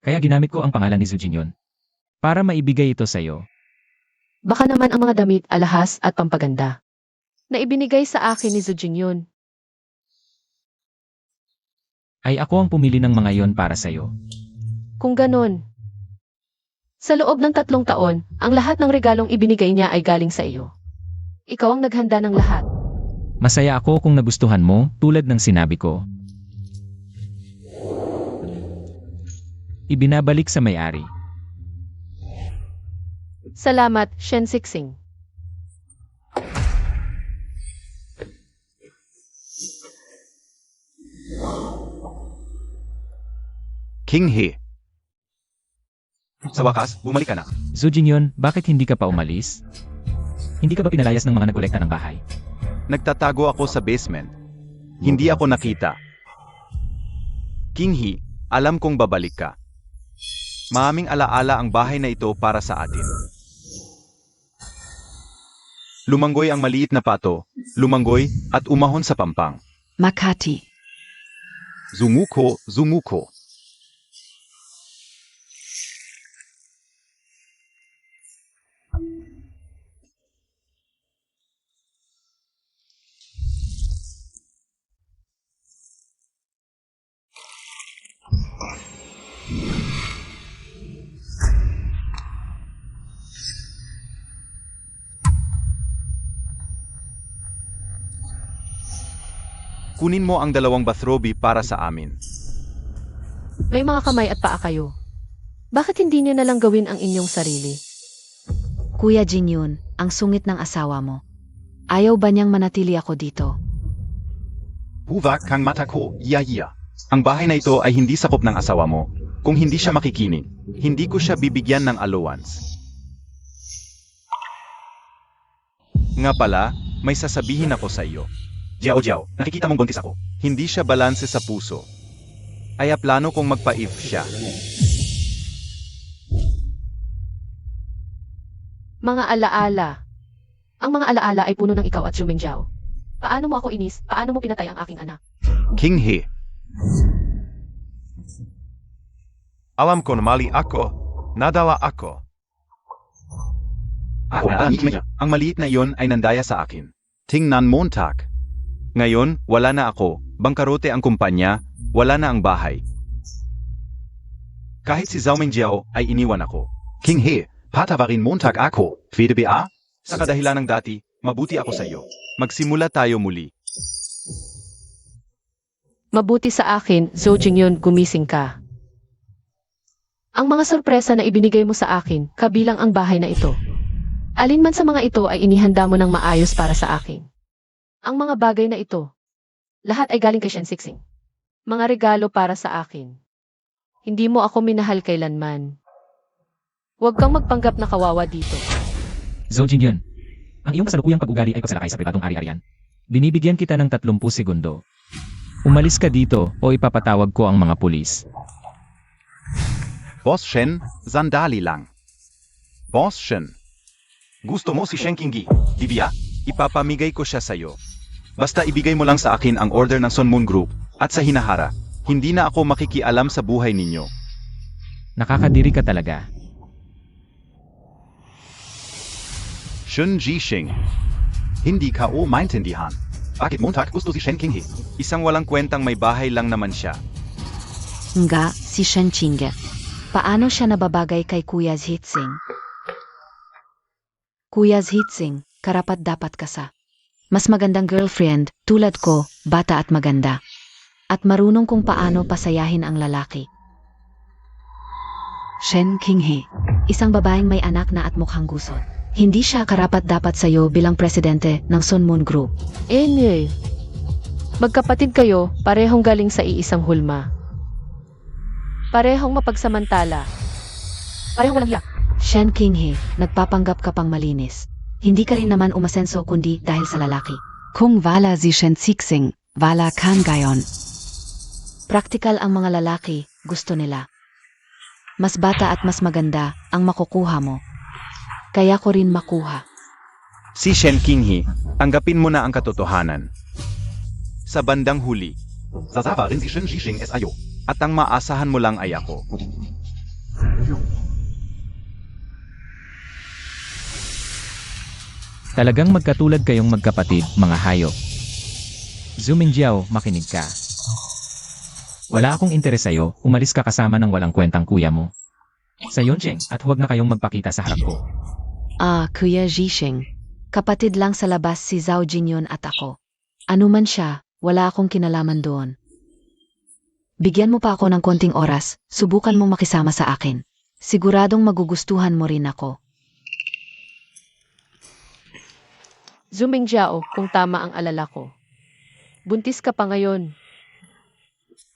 Kaya ginamit ko ang pangalan ni Zhu Jingyon. Para maibigay ito sa'yo. Baka naman ang mga damit, alahas at pampaganda. Na ibinigay sa akin ni Zhu Jingyun. Ay ako ang pumili ng mga yon para sa'yo. Kung ganon. Sa loob ng 3 taon, ang lahat ng regalong ibinigay niya ay galing sa iyo. Ikaw ang naghanda ng lahat. Masaya ako kung nagustuhan mo, tulad ng sinabi ko. Ibinabalik sa may-ari. Salamat, Shen Sixing. Kinghe, Sa wakas, bumalik ka na. Zhu Jingyon, bakit hindi ka pa umalis? Hindi ka ba pinalayas ng mga nagkolekta ng bahay? nagtatago ako sa basement. Hindi ako nakita. Kinghe, alam kong babalik ka. Maaming alaala ang bahay na ito para sa atin. Lumanggoy ang maliit na pato, lumanggoy at umahon sa pampang. Makati. Zumuko, zumuko. Kunin mo ang 2 bathrobe para sa amin. May mga kamay at paa kayo. Bakit hindi niyo na lang gawin ang inyong sarili? Kuya Jingyun, ang sungit ng asawa mo. Ayaw ba niyang manatili ako dito? Huwag kang mata ko, iya. Ang bahay na ito ay hindi sakop ng asawa mo. Kung hindi siya makikinig, Hindi ko siya bibigyan ng allowance. Nga pala, may sasabihin ako sa iyo. Jiao, nakikita mong buntis ako. Hindi siya balanse sa puso. Ay plano kong magpa-if siya. Mga alaala. Ang mga alaala ay puno ng ikaw at Xiuming Jiao. Paano mo ako inis? Paano mo pinatay ang aking anak? Kinghe, Alam ko na mali ako. Nadala ako. ang maliit na iyon ay nandaya sa akin. Tingnan Montag. Ngayon, wala na ako, bangkarote ang kumpanya, wala na ang bahay. Kahit si Zhao Mingjiao ay iniwan ako. Kinghe, patawarin Montag ako. Pwede ba? Sa kadahilan ng dati, mabuti ako sa iyo. Magsimula tayo muli. Mabuti sa akin, Zhou Jingyun, gumising ka. Ang mga sorpresa na ibinigay mo sa akin, kabilang ang bahay na ito. Alin man sa mga ito ay inihanda mo ng maayos para sa akin. Ang mga bagay na ito, lahat ay galing kay Shen Sixing. Mga regalo para sa akin. Hindi mo ako minahal kailanman. Huwag kang magpanggap na kawawa dito. Zhou Jingyun, ang iyong kasalukuyang pag-ugali ay pagsalakay sa pribadong ari-arian. Binibigyan kita ng 30 segundo. Umalis ka dito o ipapatawag ko ang mga pulis. Boss Shen, sandali lang. Boss Shen, Gusto mo si Shen Qinghe, di ba? ipapamigay ko siya sa'yo. Basta ibigay mo lang sa akin ang order ng Sun Moon Group, at sa hinahara, hindi na ako makikialam sa buhay ninyo. Nakakadiri ka talaga. Shun Jixing, Hindi ka o maintindihan. Bakit Montag gusto si Shen Qinghe? isang walang kwentang may bahay lang naman siya. Nga, si Shen Qinghe. Paano siya nababagay kay Kuya Zhitsing? Kuya Zhitsing, karapat dapat ka sa mas magandang girlfriend, tulad ko, bata at maganda. At marunong kung paano pasayahin ang lalaki. Shen Qinghe, isang babaeng may anak na at mukhang gusot. Hindi siya karapat dapat sa'yo bilang presidente ng Sun Moon Group. Magkapatid kayo, parehong galing sa iisang hulma. Parehong mapagsamantala. Parehong walang yak. Shen Qinghe, nagpapanggap ka pang malinis. Hindi ka rin naman umasenso kundi dahil sa lalaki. Kung wala si Shen Sixing, wala kan gayon. Praktikal ang mga lalaki, gusto nila. Mas bata at mas maganda ang makukuha mo. Kaya ko rin makuha. Si Shen Qinghe, tanggapin mo na ang katotohanan. Sa bandang huli, Sasaba rin si Shen Jixing SIO. at ang maasahan mo lang ay ako. Talagang magkatulad kayong magkapatid, mga hayop. Zhu Mingjiao, makinig ka. Wala akong interes sa'yo, umalis ka kasama ng walang kwentang kuya mo. Sa Yoncheng, at huwag na kayong magpakita sa harap ko. Kuya Zhixing. Kapatid lang sa labas si Zhao Jingyun at ako. Ano man siya, wala akong kinalaman doon. Bigyan mo pa ako ng konting oras, subukan mong makisama sa akin. Siguradong magugustuhan mo rin ako. Zhu Mingjiao, kung tama ang alala ko. Buntis ka pa ngayon.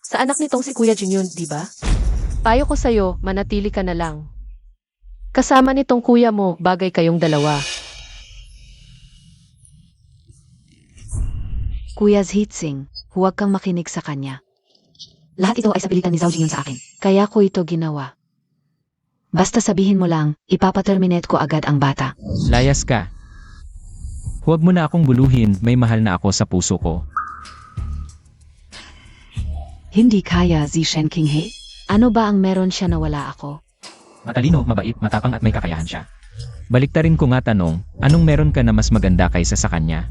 Sa anak nitong si Kuya Jingyun, di ba? Payo ko sa'yo, manatili ka na lang. Kasama nitong kuya mo, bagay kayong dalawa. Kuya Zhitsing, huwag kang makinig sa kanya. Lahat ito ay sa pilitan ni Zhao Jingyun sa akin. Kaya ko ito ginawa. Basta sabihin mo lang, ipapaterminate ko agad ang bata. Layas ka. Huwag mo na akong buluhin, may mahal na ako sa puso ko. Hindi kaya, Zi Shen Qinghe? Ano ba ang meron siya na wala ako? Matalino, mabait, matapang at may kakayahan siya. Baliktarin ko nga tanong, anong meron ka na mas maganda kaysa sa kanya?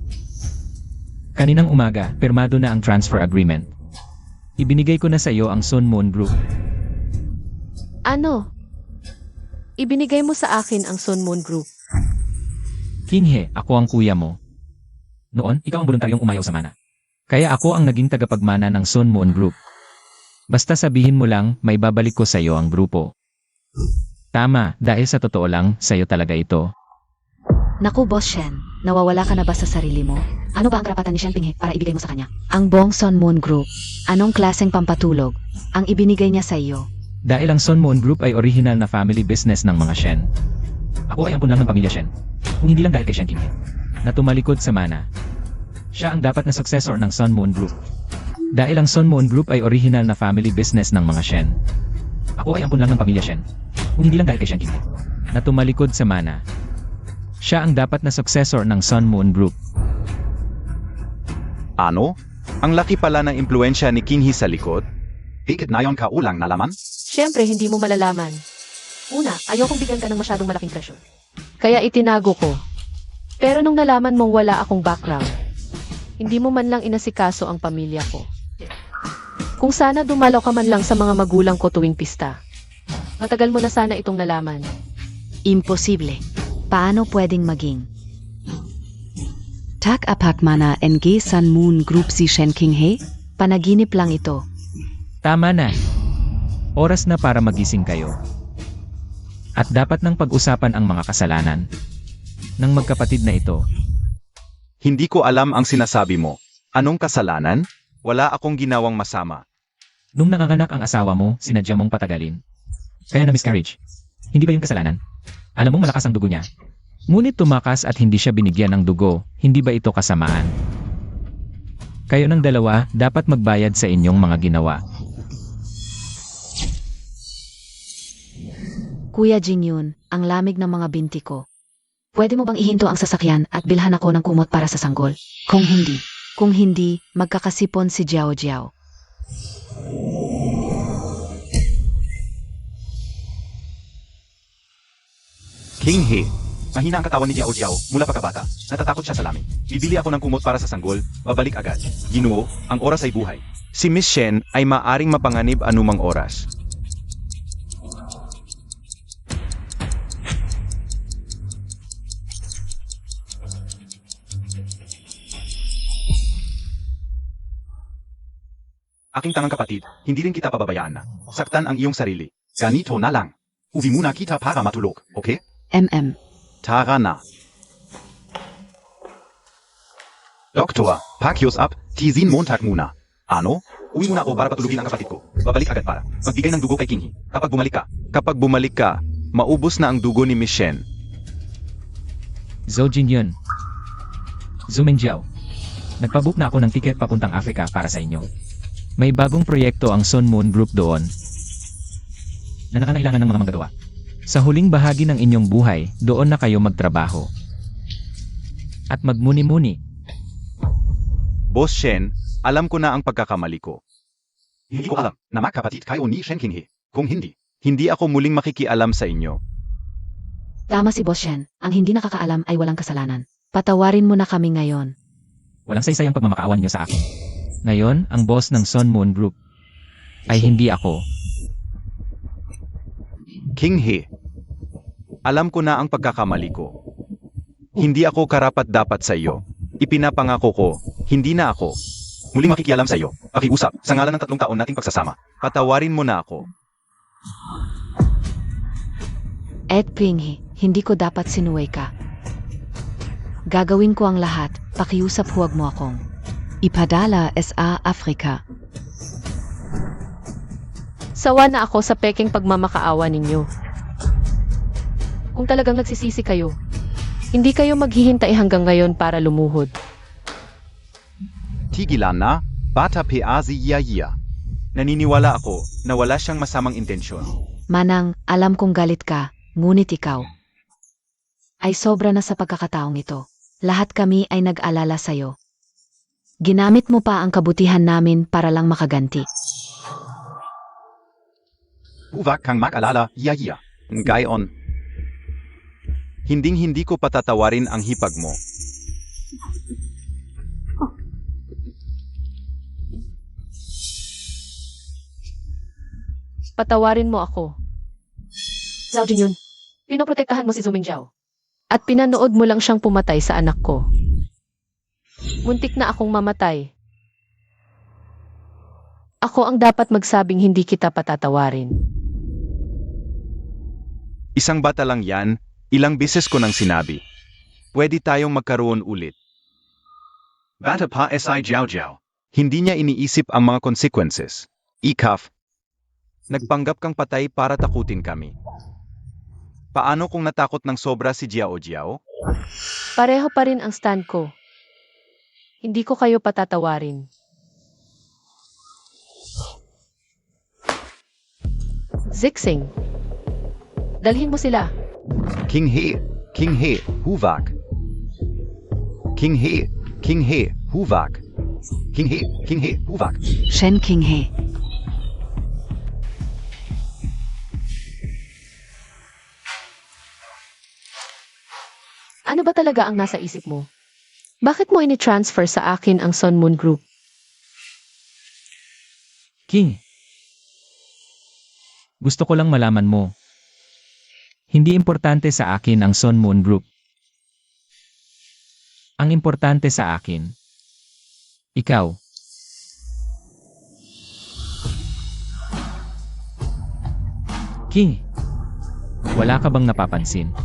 Kaninang umaga, pirmado na ang transfer agreement. Ibinigay ko na sa iyo ang Sun Moon Group. Ano? Ibinigay mo sa akin ang Sun Moon Group. Qinghe, ako ang kuya mo. Noon, ikaw ang voluntaryong umayaw sa mana. Kaya ako ang naging tagapagmana ng Sun Moon Group. Basta sabihin mo lang, may babalik ko sa iyo ang grupo. Tama, dahil sa totoo lang, sa iyo talaga ito. Naku, Boss Shen, nawawala ka na ba sa sarili mo? Ano ba ang karapatan ni Shen Qinghe para ibigay mo sa kanya? Ang buong Sun Moon Group. Anong klaseng pampatulog ang ibinigay niya sa iyo? Dahil ang Sun Moon Group ay original na family business ng mga Shen. Ako ay ampun lang ng pamilya Shen. Kung hindi lang dahil kay Shen Qinghe, na tumalikod sa mana. Siya ang dapat na successor ng Sun Moon Group. Dahil ang Sun Moon Group ay original na family business ng mga Shen. Ako ay ampun lang ng pamilya Shen. Kung hindi lang dahil kay Shen Qinghe, na tumalikod sa mana. Siya ang dapat na successor ng Sun Moon Group. Ano? Ang laki pala ng impluensya ni Qinghe sa likod? Higit na yon ka ulang nalaman? Siyempre, hindi mo malalaman. Una, ayokong bigyan ka ng masyadong malaking presyo. Kaya itinago ko. Pero nung nalaman mong wala akong background, hindi mo man lang inasikaso ang pamilya ko. Kung sana dumalaw ka man lang sa mga magulang ko tuwing pista. Matagal mo na sana itong nalaman. Imposible. Paano pwedeng maging? Tak apak mana NG Sun Moon Group si Shen Qinghe? Panaginip lang ito. Tama na. Oras na para magising kayo. At dapat nang pag-usapan ang mga kasalanan ng magkapatid na ito. Hindi ko alam ang sinasabi mo. Anong kasalanan? Wala akong ginawang masama. Nung nanganganak ang asawa mo, sinadya mong patagalin. Kaya na miscarriage. Hindi ba yung kasalanan? Alam mong malakas ang dugo niya. Ngunit tumakas at hindi siya binigyan ng dugo, hindi ba ito kasamaan? Kayo ng dalawa dapat magbayad sa inyong mga ginawa. Kuya Jingyun, ang lamig ng mga binti ko. Pwede mo bang ihinto ang sasakyan at bilhan ako ng kumot para sa sanggol? Kung hindi, magkakasipon si Jiao Jiao. King He, Mahina ang katawan ni Jiao Jiao mula pagkabata. Natatakot siya sa lamig. Bibili ako ng kumot para sa sanggol, babalik agad. Ginoo, ang oras ay buhay. si Miss Shen ay maaring mapanganib anumang oras. Aking tangang kapatid, hindi rin kita pababayaan na. Saktan ang iyong sarili. Ganito na lang. Uwi muna kita para matulog, okay? Tara na. Doktor, pakios up, tizin Montag muna. Ano? Uwi muna ako para patulugin ang kapatid ko. Babalik agad para magbigay ng dugo kay Kinghi. Kapag bumalik ka, maubos na ang dugo ni Miss Shen. Zhou Jingyun. Zumenjiao. Nagpabook na ako ng tiket papuntang Africa para sa inyo. May bagong proyekto ang Sun Moon Group doon na nakakailangan ng mga manggagawa. Sa huling bahagi ng inyong buhay, doon na kayo magtrabaho. At magmuni-muni. Boss Shen, alam ko na ang pagkakamali ko. Hindi ko alam na magkapatid kayo ni Shen Kinghi. Kung hindi, Hindi ako muling makikialam sa inyo. Tama si Boss Shen, ang hindi nakakaalam ay walang kasalanan. Patawarin mo na kami ngayon. Walang saysayang pagmamakaawan niyo sa akin. Ngayon, ang boss ng Sun Moon Group ay hindi ako. King He, alam ko na ang pagkakamali ko. Hindi ako karapat-dapat sa iyo. Ipinapangako ko, hindi na ako. muling makikialam sa iyo. Pakiusap sa ngalan ng 3 taon nating pagsasama. Patawarin mo na ako. Ed Pinghi, hindi ko dapat sinuway ka. Gagawin ko ang lahat, pakiusap huwag mo akong ipadala sa Afrika. Sawa na ako sa peking pagmamakaawa ninyo. Kung talagang nagsisisi kayo, hindi kayo maghihintay hanggang ngayon para lumuhod. Tigilan na, bata peazi yaya. Naniniwala ako na wala siyang masamang intensyon. Manang, alam kong galit ka, ngunit ikaw ay sobra na sa pagkakataong ito. Lahat kami ay nag-alala sa'yo. Ginamit mo pa ang kabutihan namin para lang makaganti. Huwag kang mag-alala, yaya. Gayon. Hinding-hindi ko patatawarin ang hipag mo. Patawarin mo ako. Zhao Jingyun, pinoprotektahan mo si Zumenjiao. At pinanood mo lang siyang pumatay sa anak ko. Muntik na akong mamatay. Ako ang dapat magsabing hindi kita patatawarin. Isang bata lang yan, ilang beses ko nang sinabi. Pwede tayong magkaroon ulit. Bata pa si Jiao Jiao. Hindi niya iniisip ang mga consequences. Ikaf, nagpanggap kang patay para takutin kami. Paano kung natakot ng sobra si Jiao Jiao? Pareho pa rin ang stand ko. Hindi ko kayo patatawarin. Zixing. Dalhin mo sila. King He, Huvak. King He, Huvak. Kinghi, huwag. Shen Kinghe. Ano ba talaga ang nasa isip mo? Bakit mo ini-transfer sa akin ang Sun Moon Group? King, gusto ko lang malaman mo. Hindi importante sa akin ang Sun Moon Group. Ang importante sa akin, ikaw. King, wala ka bang napapansin?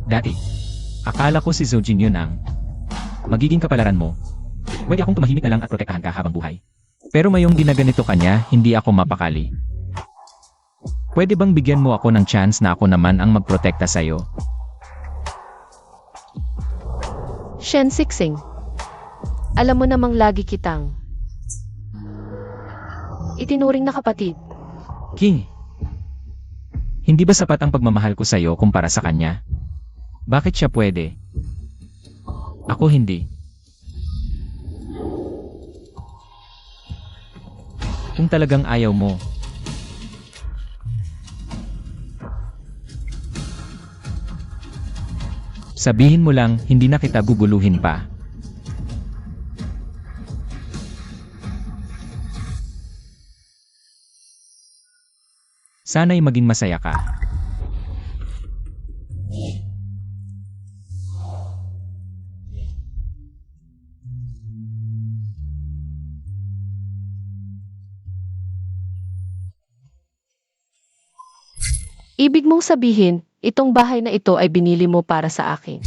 Dati, akala ko si Zhou Jingyun ang magiging kapalaran mo. Pwede akong tumahimik na lang at protektahan ka habang buhay. Pero mayong ginaganito kanya, hindi ako mapakali. Pwede bang bigyan mo ako ng chance na ako naman ang magprotekta sa'yo? Shen Sixing, alam mo namang lagi kitang itinuring na kapatid. King, hindi ba sapat ang pagmamahal ko sa'yo kumpara sa kanya? Bakit siya pwede? Ako hindi. Kung talagang ayaw mo, sabihin mo lang, hindi na kita guguluhin pa. Sana'y maging masaya ka. Ibig mong sabihin, itong bahay na ito ay binili mo para sa akin.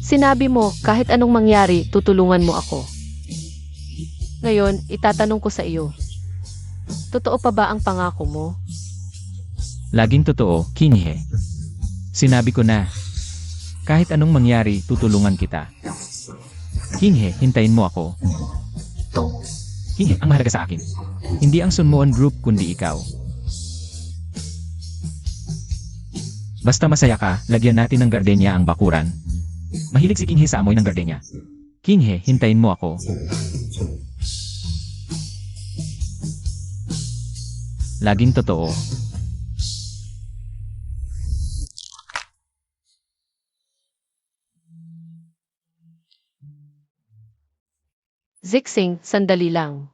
Sinabi mo, kahit anong mangyari, tutulungan mo ako. Ngayon, itatanong ko sa iyo. Totoo pa ba ang pangako mo? Laging totoo, King He. Sinabi ko na, kahit anong mangyari, tutulungan kita. King He, hintayin mo ako. King He, ang mahalaga sa akin. Hindi ang Sunmoon Group kundi ikaw. Basta masaya ka, lagyan natin ng gardenia ang bakuran. Mahilig si King He sa amoy ng gardenia. King He, hintayin mo ako. Laging totoo. Zixing, sandali lang.